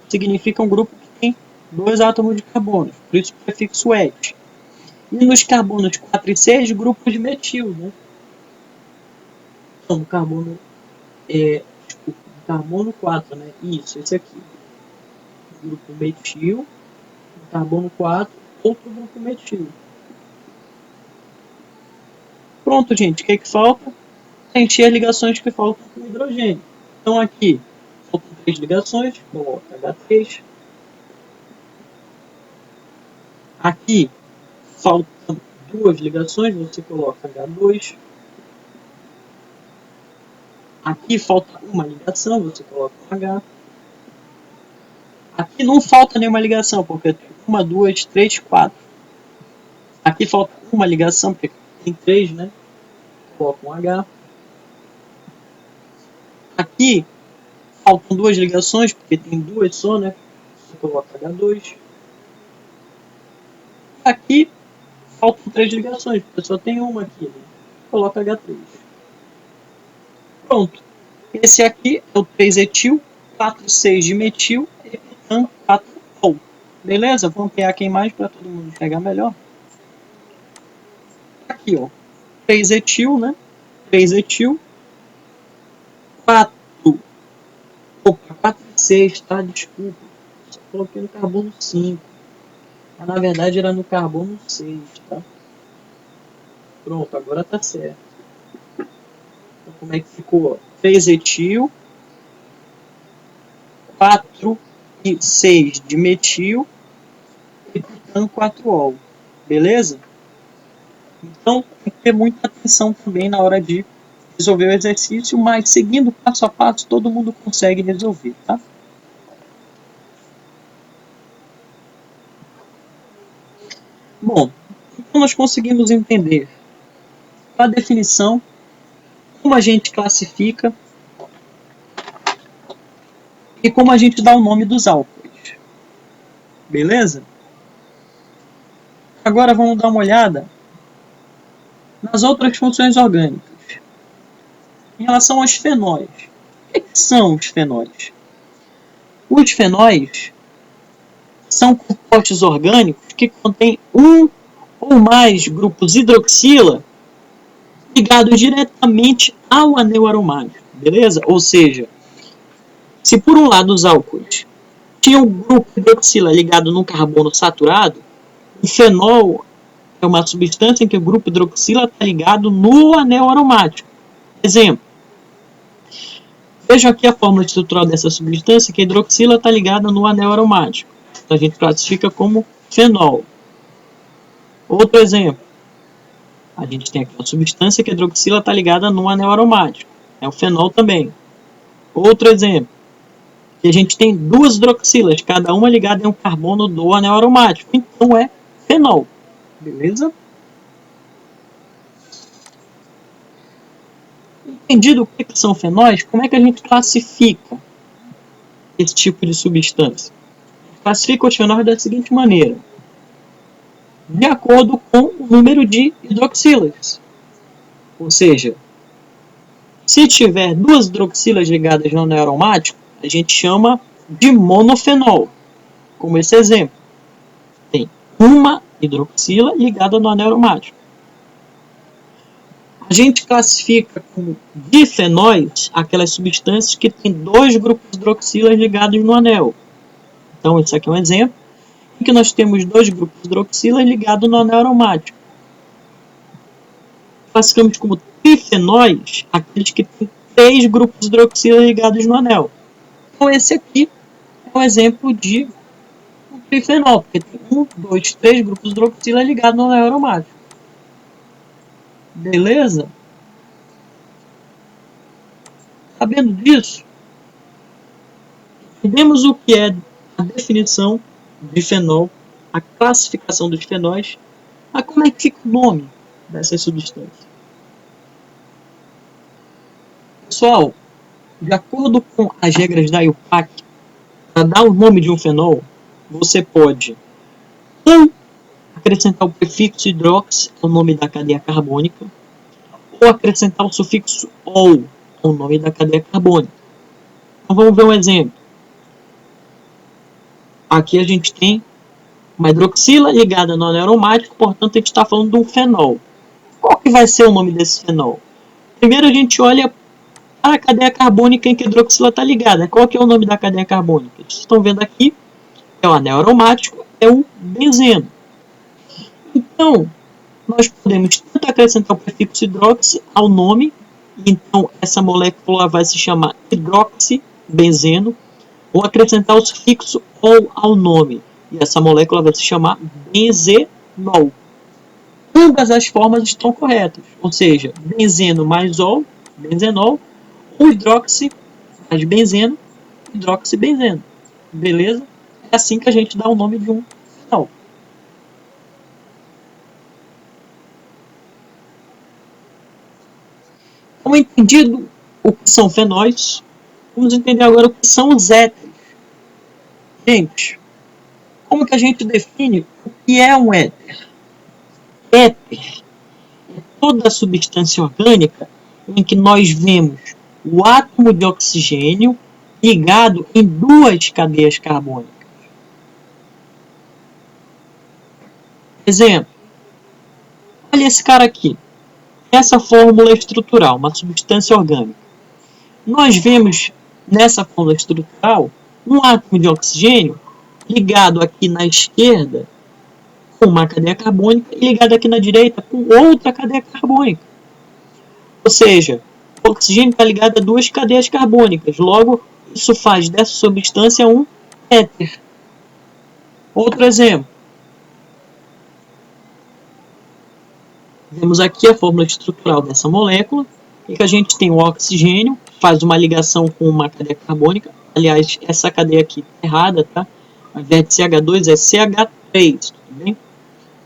significa um grupo que tem 2 átomos de carbono. Por isso o prefixo et. E nos carbonos 4 e 6, grupos de metil. Né? Então, no carbono, carbono 4, né? Isso, esse aqui. Grupo metil. No carbono 4, outro grupo metil. Pronto, gente. O que falta? Preencher as ligações que faltam com hidrogênio. Então, aqui, faltam 3 ligações. Coloca H3. Aqui, faltam 2 ligações. Você coloca H2. Aqui falta uma ligação. Você coloca um H. Aqui não falta nenhuma ligação, porque tem 1, 2, 3, 4. Aqui falta uma ligação, porque tem 3, né? Coloca um H. Aqui faltam 2 ligações, porque tem 2 só, né? Você coloca H2. Aqui faltam 3 ligações, porque só tem uma aqui, né? Coloca H3. Pronto. Esse aqui é o 3-etil, 4,6-dimetil, epitã 4-ol. Beleza? Vou ampliar aqui mais para todo mundo enxergar melhor. Aqui, ó. 3-etil, né? 3-etil. 4. Opa, 4 e 6, tá? Desculpa. Só coloquei no carbono 5. Mas na verdade era no carbono 6, tá? Pronto, agora tá certo. Então como é que ficou? 3-etil. 4 e 6 de metil. Epitã 4-ol. Beleza? Então, tem que ter muita atenção também na hora de resolver o exercício, mas seguindo passo a passo, todo mundo consegue resolver, tá? Bom, então nós conseguimos entender a definição, como a gente classifica e como a gente dá o nome dos álcools. Beleza? Agora vamos dar uma olhada nas outras funções orgânicas. Em relação aos fenóis. O que são os fenóis? Os fenóis são compostos orgânicos que contêm um ou mais grupos hidroxila ligados diretamente ao anel aromático, beleza? Ou seja, se por um lado os álcools tinham um grupo hidroxila ligado no carbono saturado, o fenol é uma substância em que o grupo hidroxila está ligado no anel aromático. Exemplo. Vejam aqui a fórmula estrutural dessa substância, que a hidroxila está ligada no anel aromático. Então a gente classifica como fenol. Outro exemplo. A gente tem aqui uma substância que a hidroxila está ligada no anel aromático. É o fenol também. Outro exemplo. Que a gente tem duas hidroxilas, cada uma ligada em um carbono do anel aromático. Então é fenol. Beleza? Entendido o que são fenóis, como é que a gente classifica esse tipo de substância? Classifica os fenóis da seguinte maneira. De acordo com o número de hidroxilas. Ou seja, se tiver duas hidroxilas ligadas no anel aromático, a gente chama de monofenol. Como esse exemplo. Tem uma hidroxila ligada no anel aromático. A gente classifica como difenóis aquelas substâncias que têm dois grupos hidroxilas ligados no anel. Então, esse aqui é um exemplo em que nós temos dois grupos hidroxilas ligados no anel aromático. Classificamos como trifenóis aqueles que têm três grupos hidroxilas ligados no anel. Então, esse aqui é um exemplo de um trifenol, porque tem 1, 2, 3 grupos hidroxilas ligados no anel aromático. Beleza? Sabendo disso, entendemos o que é a definição de fenol, a classificação dos fenóis, mas como é que fica o nome dessas substâncias? Pessoal, de acordo com as regras da IUPAC, para dar o nome de um fenol, você pode ou acrescentar o prefixo hidrox ao nome da cadeia carbônica, ou acrescentar o sufixo ol ao nome da cadeia carbônica. Então vamos ver um exemplo. Aqui a gente tem uma hidroxila ligada no anel aromático, portanto a gente está falando de um fenol. Qual que vai ser o nome desse fenol? Primeiro a gente olha para a cadeia carbônica em que a hidroxila está ligada. Qual que é o nome da cadeia carbônica? Vocês estão vendo aqui, é o anel aromático, é o benzeno. Então, nós podemos tanto acrescentar o prefixo hidroxi ao nome, então essa molécula vai se chamar hidroxibenzeno, ou acrescentar o sufixo ol ao nome, e essa molécula vai se chamar benzenol. Ambas as formas estão corretas, ou seja, benzeno mais ol, benzenol, ou hidroxi mais benzeno, hidroxibenzeno. Beleza? É assim que a gente dá o nome de um fenol. Então, entendido o que são fenóis, vamos entender agora o que são os éteres. Gente, como que a gente define o que é um éter? Éter é toda substância orgânica em que nós vemos o átomo de oxigênio ligado em duas cadeias carbônicas. Exemplo, olha esse cara aqui. Essa fórmula estrutural, uma substância orgânica. Nós vemos nessa fórmula estrutural um átomo de oxigênio ligado aqui na esquerda com uma cadeia carbônica e ligado aqui na direita com outra cadeia carbônica. Ou seja, o oxigênio está ligado a duas cadeias carbônicas. Logo, isso faz dessa substância um éter. Outro exemplo. Vemos aqui a fórmula estrutural dessa molécula, em que a gente tem o oxigênio, faz uma ligação com uma cadeia carbônica. Aliás, essa cadeia aqui está errada, tá? Ao invés de CH2 é CH3, tudo bem?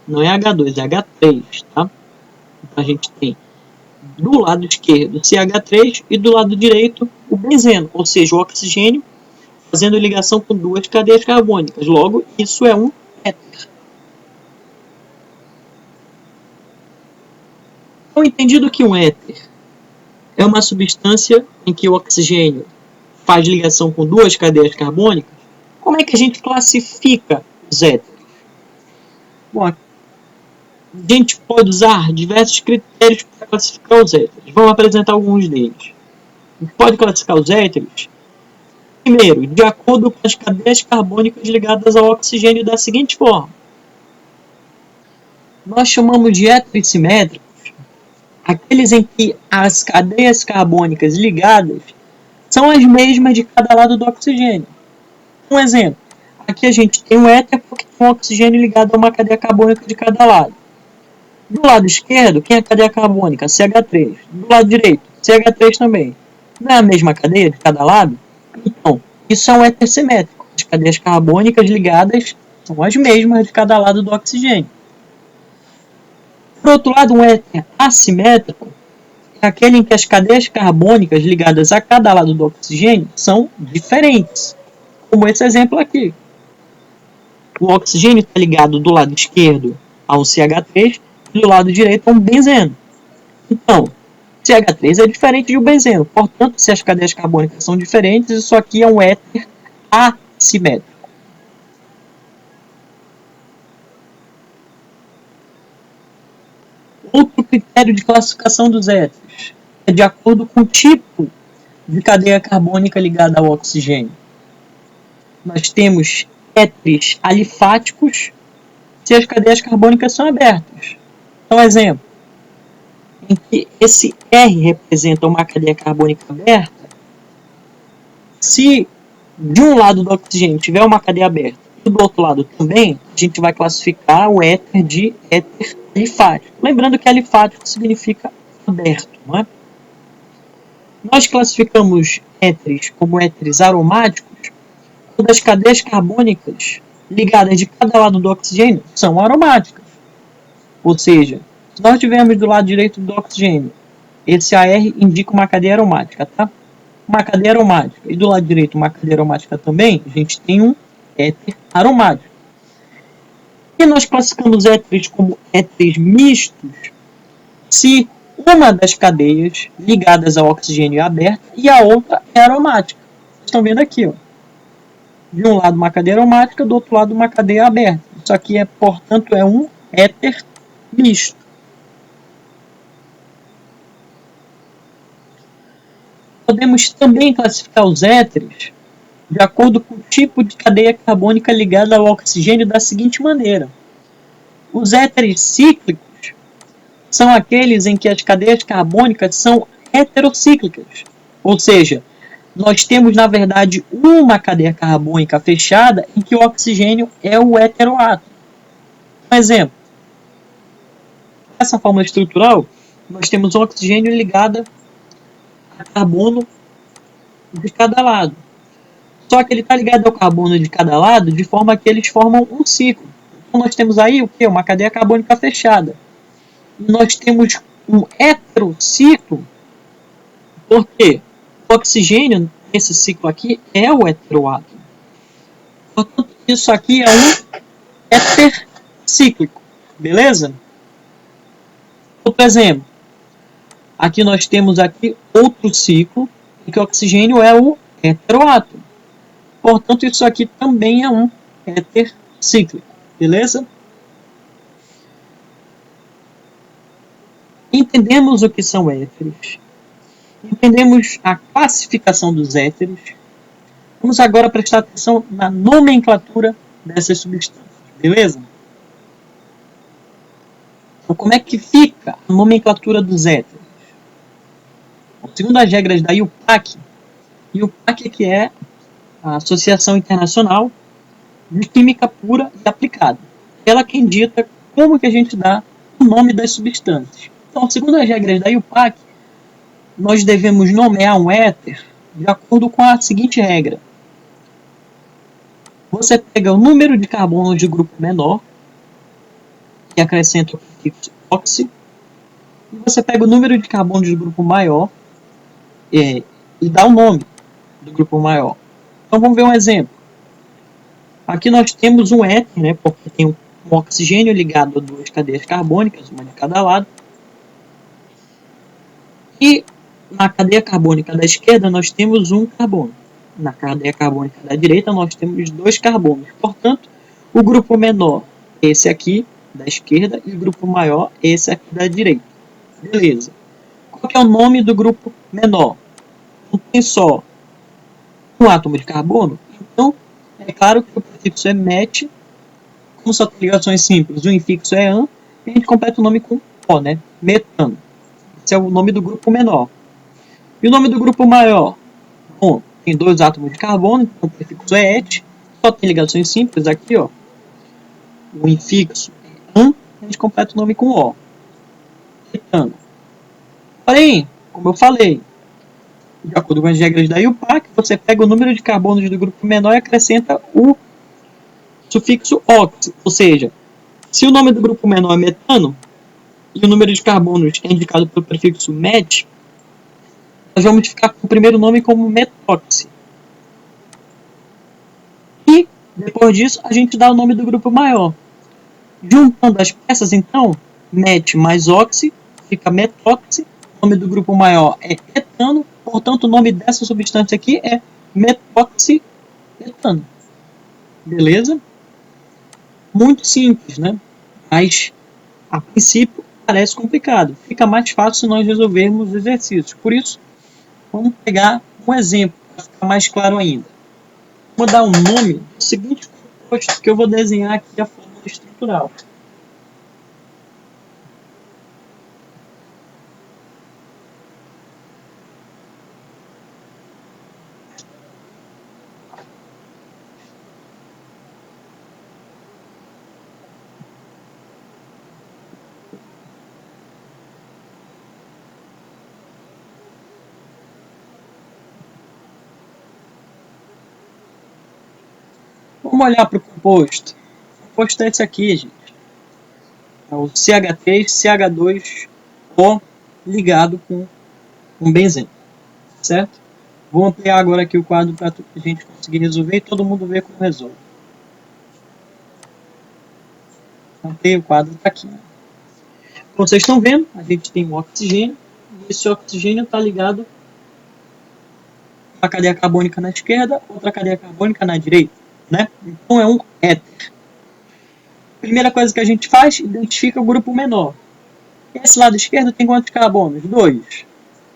não é H2, é H3, tá? Então a gente tem do lado esquerdo CH3 e do lado direito o benzeno, ou seja, o oxigênio fazendo ligação com duas cadeias carbônicas. Logo, isso é um éter. Então, entendido que um éter é uma substância em que o oxigênio faz ligação com duas cadeias carbônicas, como é que a gente classifica os éteres? Bom, a gente pode usar diversos critérios para classificar os éteres. Vamos apresentar alguns deles. A gente pode classificar os éteres, primeiro, de acordo com as cadeias carbônicas ligadas ao oxigênio da seguinte forma. Nós chamamos de éteres simétricos aqueles em que as cadeias carbônicas ligadas são as mesmas de cada lado do oxigênio. Um exemplo, aqui a gente tem um éter porque tem um oxigênio ligado a uma cadeia carbônica de cada lado. Do lado esquerdo, quem é a cadeia carbônica? CH3. Do lado direito, CH3 também. Não é a mesma cadeia de cada lado? Então, isso é um éter simétrico. As cadeias carbônicas ligadas são as mesmas de cada lado do oxigênio. Por outro lado, um éter assimétrico é aquele em que as cadeias carbônicas ligadas a cada lado do oxigênio são diferentes, como esse exemplo aqui. O oxigênio está ligado do lado esquerdo a um CH3 e do lado direito a um benzeno. Então, CH3 é diferente de um benzeno, portanto, se as cadeias carbônicas são diferentes, isso aqui é um éter assimétrico. Outro critério de classificação dos éteres é de acordo com o tipo de cadeia carbônica ligada ao oxigênio. Nós temos éteres alifáticos se as cadeias carbônicas são abertas. Então, exemplo, em que esse R representa uma cadeia carbônica aberta, se de um lado do oxigênio tiver uma cadeia aberta e do outro lado também, a gente vai classificar o éter de éter alifático. Lembrando que alifático significa aberto, não é? Nós classificamos éteres como éteres aromáticos quando as cadeias carbônicas ligadas de cada lado do oxigênio são aromáticas. Ou seja, se nós tivermos do lado direito do oxigênio, esse AR indica uma cadeia aromática, tá? Uma cadeia aromática. E do lado direito uma cadeia aromática também, a gente tem um éter aromático. E nós classificamos éteres como éteres mistos se uma das cadeias ligadas ao oxigênio é aberta e a outra é aromática. Vocês estão vendo aqui, ó. De um lado uma cadeia aromática, do outro lado uma cadeia aberta. Isso aqui, portanto, é um éter misto. Podemos também classificar os éteres de acordo com o tipo de cadeia carbônica ligada ao oxigênio da seguinte maneira. Os éteres cíclicos são aqueles em que as cadeias carbônicas são heterocíclicas. Ou seja, nós temos, na verdade, uma cadeia carbônica fechada em que o oxigênio é o heteroátomo. Um exemplo. Nessa fórmula estrutural, nós temos o oxigênio ligado a carbono de cada lado. Só que ele está ligado ao carbono de cada lado de forma que eles formam um ciclo. Então nós temos aí o quê? Uma cadeia carbônica fechada. E nós temos um heterociclo, porque o oxigênio nesse ciclo aqui é o heteroátomo. Portanto, isso aqui é um éter cíclico. Beleza? Outro exemplo. Aqui nós temos aqui outro ciclo em que o oxigênio é o heteroátomo. Portanto, isso aqui também é um éter cíclico. Beleza? Entendemos o que são éteres. Entendemos a classificação dos éteres. Vamos agora prestar atenção na nomenclatura dessas substâncias. Beleza? Então, como é que fica a nomenclatura dos éteres? Bom, segundo as regras da IUPAC, IUPAC que é a Associação Internacional de Química Pura e Aplicada. Ela quem dita como que a gente dá o nome das substâncias. Então, segundo as regras da IUPAC, nós devemos nomear um éter de acordo com a seguinte regra. Você pega o número de carbonos de grupo menor e acrescenta o prefixo oxi. E você pega o número de carbonos do grupo maior e dá o nome do grupo maior. Então vamos ver um exemplo. Aqui nós temos um éter, né, porque tem um oxigênio ligado a duas cadeias carbônicas, uma de cada lado. E na cadeia carbônica da esquerda nós temos um carbono. Na cadeia carbônica da direita nós temos dois carbonos. Portanto, o grupo menor é esse aqui da esquerda e o grupo maior é esse aqui da direita. Beleza. Qual que é o nome do grupo menor? Não tem só um átomo de carbono? Então, é claro que o prefixo é met. Como só tem ligações simples, o infixo é an, e a gente completa o nome com o, né? Metano. Esse é o nome do grupo menor. E o nome do grupo maior? Bom, tem dois átomos de carbono, então o prefixo é et. Só tem ligações simples aqui, ó. O infixo é an, a gente completa o nome com o. Metano. Porém, como eu falei, de acordo com as regras da IUPAC, você pega o número de carbonos do grupo menor e acrescenta o sufixo ox, ou seja, se o nome do grupo menor é metano e o número de carbonos é indicado pelo prefixo met, nós vamos ficar com o primeiro nome como metoxi. E, depois disso, a gente dá o nome do grupo maior. Juntando as peças, então, met mais oxi fica metoxi. O nome do grupo maior é etano, portanto, o nome dessa substância aqui é metoxietano. Beleza? Muito simples, né? Mas, a princípio, parece complicado. Fica mais fácil se nós resolvermos os exercícios. Por isso, vamos pegar um exemplo para ficar mais claro ainda. Vou dar um nome do seguinte composto que eu vou desenhar aqui a fórmula estrutural. Vamos olhar para o composto. O composto é esse aqui, gente. É o CH3CH2O ligado com um benzeno. Certo? Vou ampliar agora aqui o quadro para a gente conseguir resolver e todo mundo ver como resolve. Ampliei o quadro, está aqui. Como vocês estão vendo, a gente tem um oxigênio e esse oxigênio está ligado a cadeia carbônica na esquerda, outra cadeia carbônica na direita, né? Então é um éter. Primeira coisa que a gente faz, identifica o grupo menor. Esse lado esquerdo tem quantos carbonos? 2.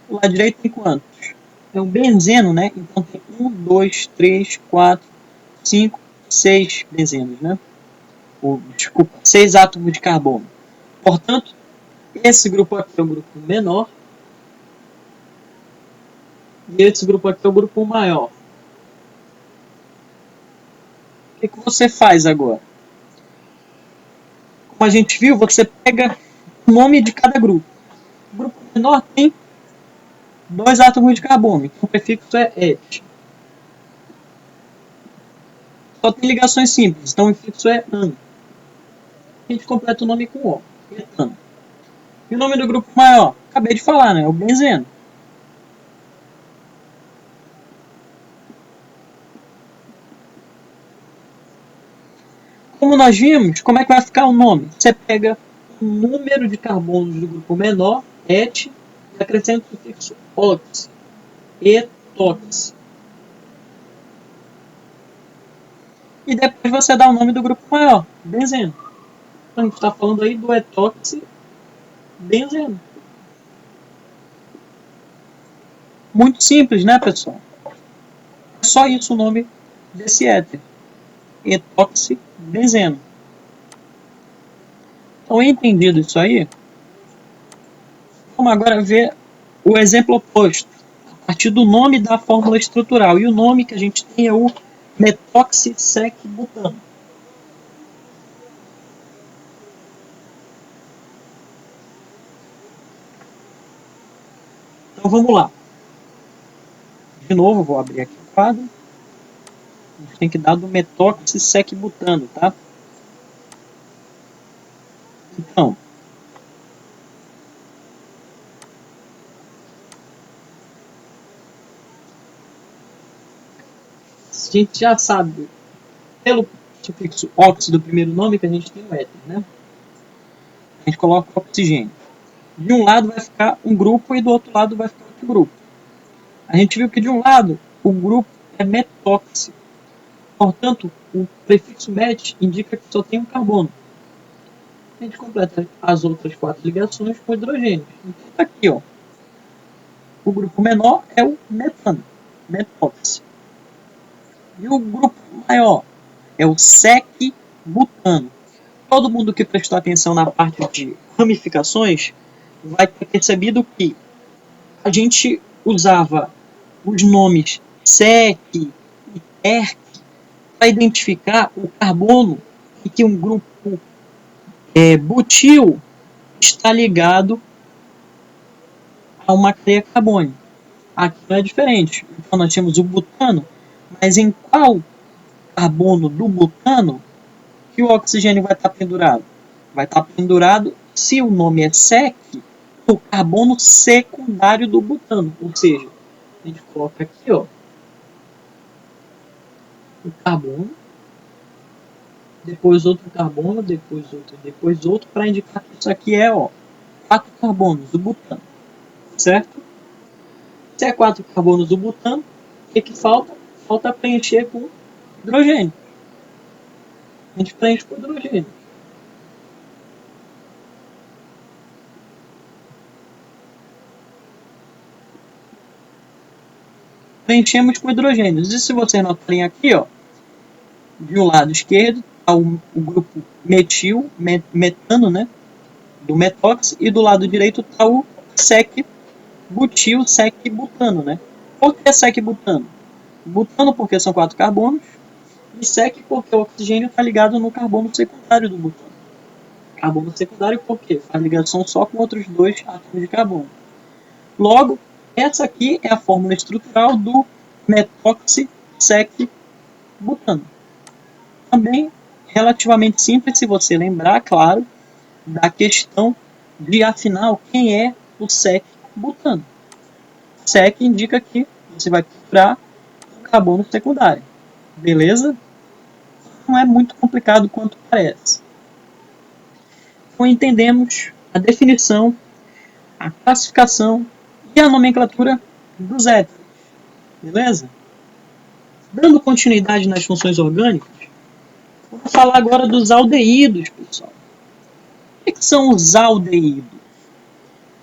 O lado direito tem quantos? É um benzeno, né? Então tem 1, 2, 3, 4, 5, 6 benzenos, né? Desculpa, 6 átomos de carbono. Portanto, esse grupo aqui é o grupo menor e esse grupo aqui é o grupo maior. O que você faz agora? Como a gente viu, você pega o nome de cada grupo. O grupo menor tem 2 átomos de carbono, então o prefixo é et. Só tem ligações simples, então o prefixo é an. A gente completa o nome com o, etano. E o nome do grupo maior? Acabei de falar, né? É o benzeno. Como nós vimos, como é que vai ficar o nome? Você pega o número de carbonos do grupo menor, et, e acrescenta o sufixo ox, etox. E depois você dá o nome do grupo maior, benzeno. Então a gente está falando aí do etoxi benzeno. Muito simples, né, pessoal? É só isso o nome desse éter. Etoxi benzeno. Então, entendido isso aí, vamos agora ver o exemplo oposto, a partir do nome da fórmula estrutural. E o nome que a gente tem é o metoxisec-butano. Então vamos lá. De novo, vou abrir aqui o quadro. A gente tem que dar do metoxisec-butano, tá? a gente já sabe, pelo sufixo ox do primeiro nome, que a gente tem o éter, né? A gente coloca o oxigênio. De um lado vai ficar um grupo e do outro lado vai ficar outro grupo. A gente viu que de um lado o grupo é metóxico. Portanto, o prefixo met indica que só tem um carbono. A gente completa as outras 4 ligações com hidrogênio. Então tá aqui, ó. O grupo menor é o metano, metóxico. E o grupo maior é o sec-butano. Todo mundo que prestou atenção na parte de ramificações vai ter percebido que a gente usava os nomes sec e erc para identificar o carbono e que um grupo butil está ligado a uma cadeia carbônica. Aqui não é diferente. Então nós temos o butano, mas em qual carbono do butano que o oxigênio vai estar pendurado? Vai estar pendurado, se o nome é sec, o carbono secundário do butano. Ou seja, a gente coloca aqui, ó, o carbono, depois outro carbono, depois outro, para indicar que isso aqui é, ó, 4 carbonos do butano, certo? Se é 4 carbonos do butano, o que falta? Falta preencher com hidrogênio. A gente preenche com hidrogênio. Preenchemos com hidrogênios. E se vocês notarem aqui, ó, de um lado esquerdo está o grupo metil, metano, né, do metóx, e do lado direito está o sec-butil, sec-butano, né? Por que sec-butano? Butano porque são 4 carbonos, e sec porque o oxigênio está ligado no carbono secundário do butano. Carbono secundário porque faz ligação só com outros 2 átomos de carbono. Logo, essa aqui é a fórmula estrutural do metoxi-sec-butano. Também relativamente simples, se você lembrar, claro, da questão de, afinal, quem é o sec-butano. Sec indica que você vai procurar o carbono secundário. Beleza? Não é muito complicado quanto parece. Então, entendemos a definição, a classificação e a nomenclatura dos éteres. Beleza? Dando continuidade nas funções orgânicas, vamos falar agora dos aldeídos, pessoal. O que são os aldeídos?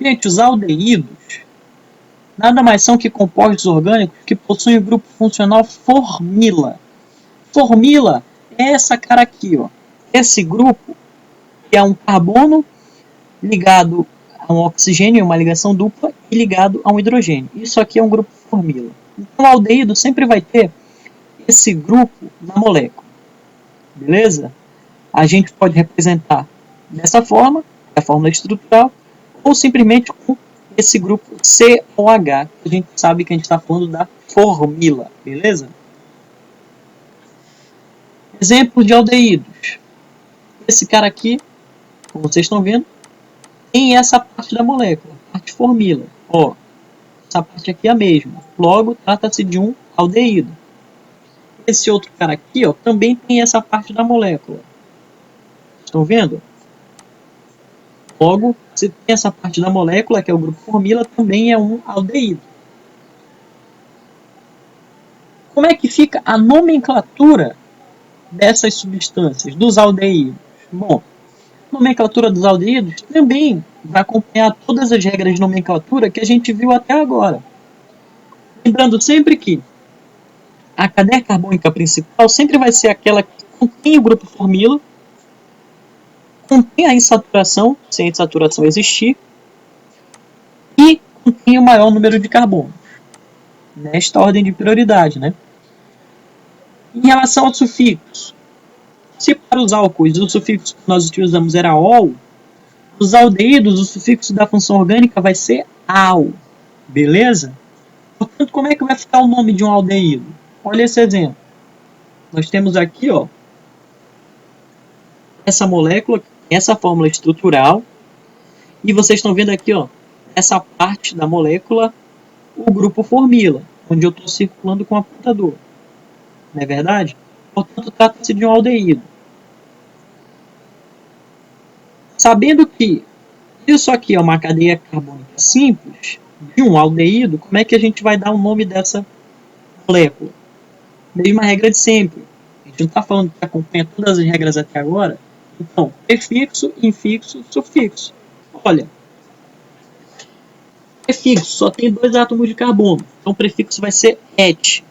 Gente, os aldeídos nada mais são que compostos orgânicos que possuem o grupo funcional formila. Formila é essa cara aqui, ó. Esse grupo que é um carbono ligado a um oxigênio, uma ligação dupla, e ligado a um hidrogênio. Isso aqui é um grupo formila. Então, o aldeído sempre vai ter esse grupo na molécula. Beleza? A gente pode representar dessa forma, a fórmula estrutural, ou simplesmente com esse grupo COH, que a gente sabe que a gente está falando da formila, beleza? Exemplo de aldeídos. Esse cara aqui, como vocês estão vendo, tem essa parte da molécula, parte formila. Ó, essa parte aqui é a mesma. Logo, trata-se de um aldeído. Esse outro cara aqui, ó, também tem essa parte da molécula. Estão vendo? Logo, se tem essa parte da molécula, que é o grupo formila, também é um aldeído. Como é que fica a nomenclatura dessas substâncias, dos aldeídos? Bom, a nomenclatura dos aldeídos também vai acompanhar todas as regras de nomenclatura que a gente viu até agora. Lembrando sempre que a cadeia carbônica principal sempre vai ser aquela que contém o grupo formila, contém a insaturação, se a insaturação existir, e contém o maior número de carbonos. Nesta ordem de prioridade, né? Em relação aos sufixos, se para os álcools o sufixo que nós utilizamos era ol, os aldeídos, o sufixo da função orgânica vai ser al. Beleza? Portanto, como é que vai ficar o nome de um aldeído? Olha esse exemplo. Nós temos aqui, ó, essa molécula, essa fórmula estrutural, e vocês estão vendo aqui, ó, essa parte da molécula, o grupo formila, onde eu estou circulando com o apontador. não é verdade? Portanto, trata-se de um aldeído. Sabendo que isso aqui é uma cadeia carbônica simples, de um aldeído, como é que a gente vai dar o nome dessa molécula? Mesma regra de sempre. A gente não está falando que acompanha todas as regras até agora. Então, prefixo, infixo, sufixo. Olha, prefixo só tem 2 átomos de carbono. Então, o prefixo vai ser et.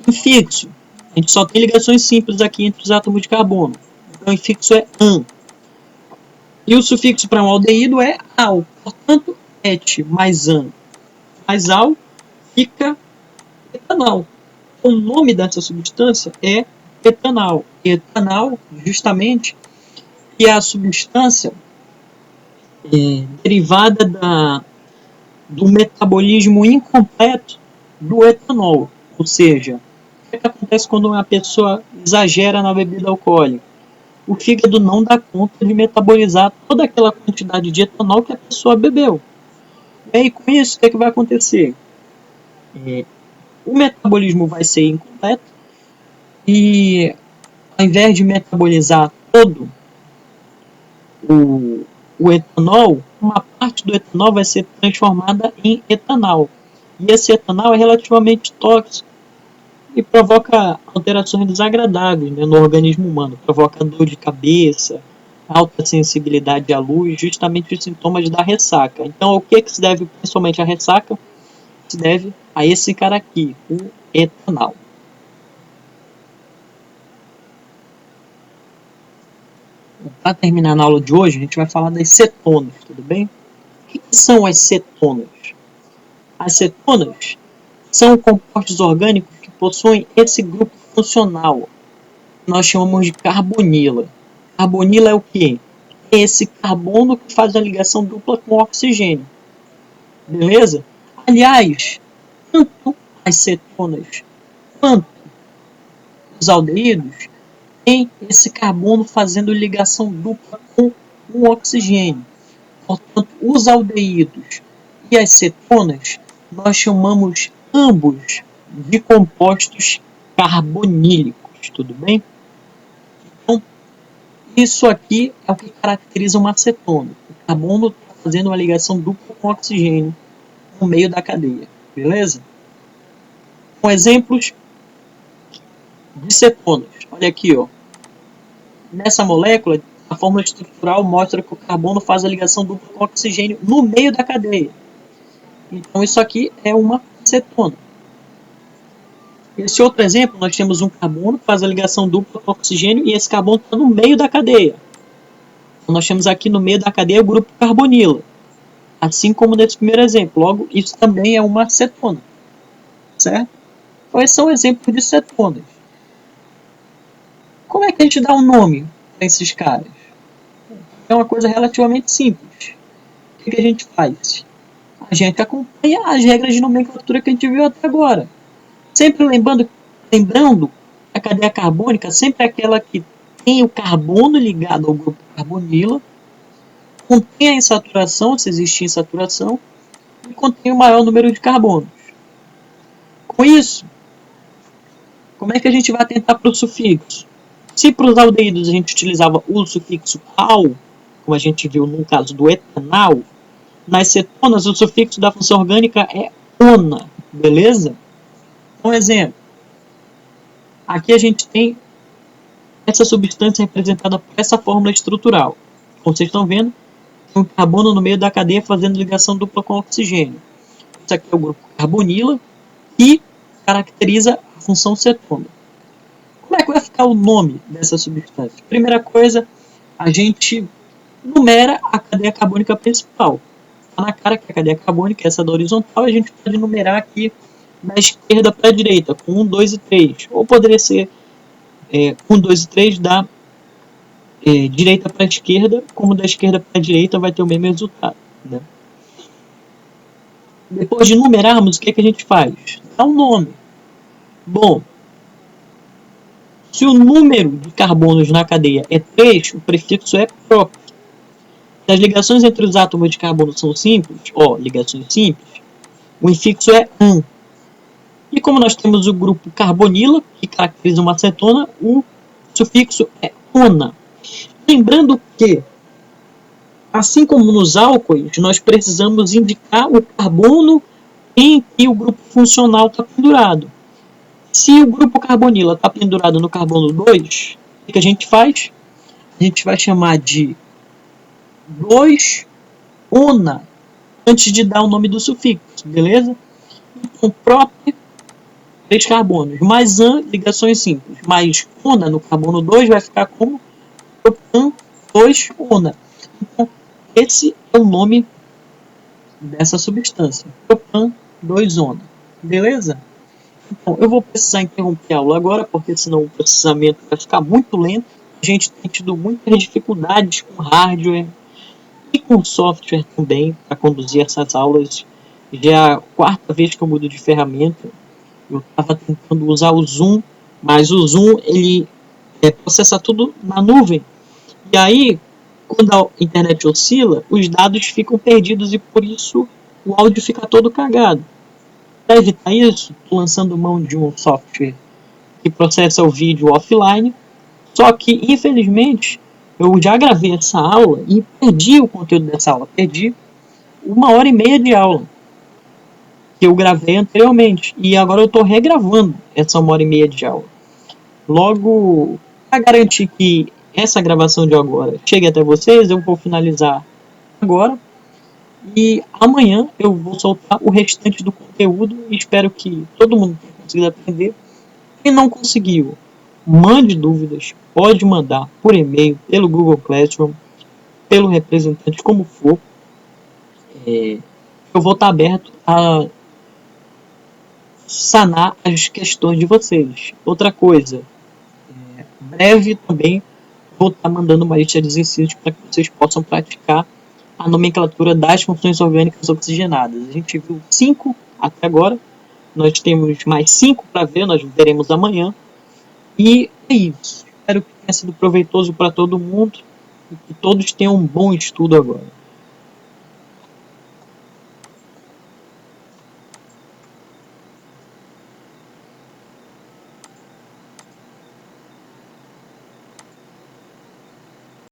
Infixo, a gente só tem ligações simples aqui entre os átomos de carbono. Então, o infixo é an. E o sufixo para um aldeído é al. Portanto, et mais an mais al fica etanal. O nome dessa substância é etanal. Etanal, justamente, que é a substância derivada do metabolismo incompleto do etanol. Ou seja, o que acontece quando uma pessoa exagera na bebida alcoólica? O fígado não dá conta de metabolizar toda aquela quantidade de etanol que a pessoa bebeu. E aí, com isso, o que vai acontecer? O metabolismo vai ser incompleto e, ao invés de metabolizar todo o etanol, uma parte do etanol vai ser transformada em etanol. E esse etanol é relativamente tóxico e provoca alterações desagradáveis, né, no organismo humano. Provoca dor de cabeça, alta sensibilidade à luz, justamente os sintomas da ressaca. Então, o que se deve principalmente à ressaca? Se deve a esse cara aqui, o etanol. Para terminar na aula de hoje, a gente vai falar das cetonas, tudo bem? O que são as cetonas? As cetonas são compostos orgânicos que possuem esse grupo funcional, que nós chamamos de carbonila. Carbonila é o quê? É esse carbono que faz a ligação dupla com o oxigênio. Beleza? Aliás, tanto as cetonas quanto os aldeídos têm esse carbono fazendo ligação dupla com o oxigênio. Portanto, os aldeídos e as cetonas nós chamamos ambos de compostos carbonílicos, tudo bem? Então, isso aqui é o que caracteriza uma cetona. O carbono está fazendo uma ligação dupla com o oxigênio no meio da cadeia, beleza? Com exemplos de cetonas. Olha aqui, ó. Nessa molécula, a fórmula estrutural mostra que o carbono faz a ligação dupla com o oxigênio no meio da cadeia. Então, isso aqui é uma cetona. Esse outro exemplo, nós temos um carbono que faz a ligação dupla com o oxigênio e esse carbono está no meio da cadeia. Então, nós temos aqui no meio da cadeia o grupo carbonila. Assim como nesse primeiro exemplo. Logo, isso também é uma cetona. Certo? Então, esses são exemplos de cetonas. Como é que a gente dá um nome para esses caras? É uma coisa relativamente simples. O que a gente faz? A gente acompanha as regras de nomenclatura que a gente viu até agora. Sempre lembrando a cadeia carbônica sempre é aquela que tem o carbono ligado ao grupo carbonila, contém a insaturação, se existir insaturação, e contém o maior número de carbonos. Com isso, como é que a gente vai tentar para o sufixo? Se para os aldeídos a gente utilizava o sufixo al, como a gente viu no caso do etanal, nas cetonas o sufixo da função orgânica é ona, beleza? Um exemplo. Aqui a gente tem essa substância representada por essa fórmula estrutural. Como vocês estão vendo, tem um carbono no meio da cadeia fazendo ligação dupla com oxigênio. Isso aqui é o grupo carbonila que caracteriza a função cetona. Como é que vai ficar o nome dessa substância? Primeira coisa, a gente numera a cadeia carbônica principal. Está na cara que a cadeia carbônica é essa da horizontal, e a gente pode numerar aqui da esquerda para a direita, com 1, 2 e 3. Ou poderia ser 1, 2 e 3 da direita para a esquerda, como da esquerda para a direita vai ter o mesmo resultado. Né? Depois de numerarmos, o que a gente faz? Dá um nome. Bom, se o número de carbonos na cadeia é 3, o prefixo é próprio. Se as ligações entre os átomos de carbono são simples, ligações simples, o infixo é an. E como nós temos o grupo carbonila, que caracteriza uma acetona, o sufixo é ona. Lembrando que, assim como nos álcoois, nós precisamos indicar o carbono em que o grupo funcional está pendurado. Se o grupo carbonila está pendurado no carbono 2, o que a gente faz? A gente vai chamar de 2-ona antes de dar o nome do sufixo, beleza? Então, próprio, 3 carbonos, mais an, ligações simples, mais ona no carbono 2 vai ficar como propan 2-ona. Então, esse é o nome dessa substância, propan 2-ona, beleza? Então, eu vou precisar interromper a aula agora, porque senão o processamento vai ficar muito lento. A gente tem tido muitas dificuldades com hardware e com software também para conduzir essas aulas. Já é a quarta vez que eu mudo de ferramenta. Eu estava tentando usar o Zoom, mas o Zoom ele processa tudo na nuvem. E aí, quando a internet oscila, os dados ficam perdidos e por isso o áudio fica todo cagado. Para evitar isso, estou lançando mão de um software que processa o vídeo offline. Só que, infelizmente, eu já gravei essa aula e perdi o conteúdo dessa aula. Perdi 1h30 de aula que eu gravei anteriormente. E agora eu estou regravando essa 1h30 de aula. Logo, para garantir que essa gravação de agora chegue até vocês, eu vou finalizar agora. E amanhã eu vou soltar o restante do conteúdo e espero que todo mundo tenha conseguido aprender. Quem não conseguiu, mande dúvidas, pode mandar por e-mail, pelo Google Classroom, pelo representante, como for. Eu vou estar aberto a sanar as questões de vocês. Outra coisa, breve também vou estar mandando uma lista de exercícios para que vocês possam praticar a nomenclatura das funções orgânicas oxigenadas. A gente viu 5 até agora, nós temos mais 5 para ver, nós veremos amanhã. E é isso. Espero que tenha sido proveitoso para todo mundo e que todos tenham um bom estudo agora.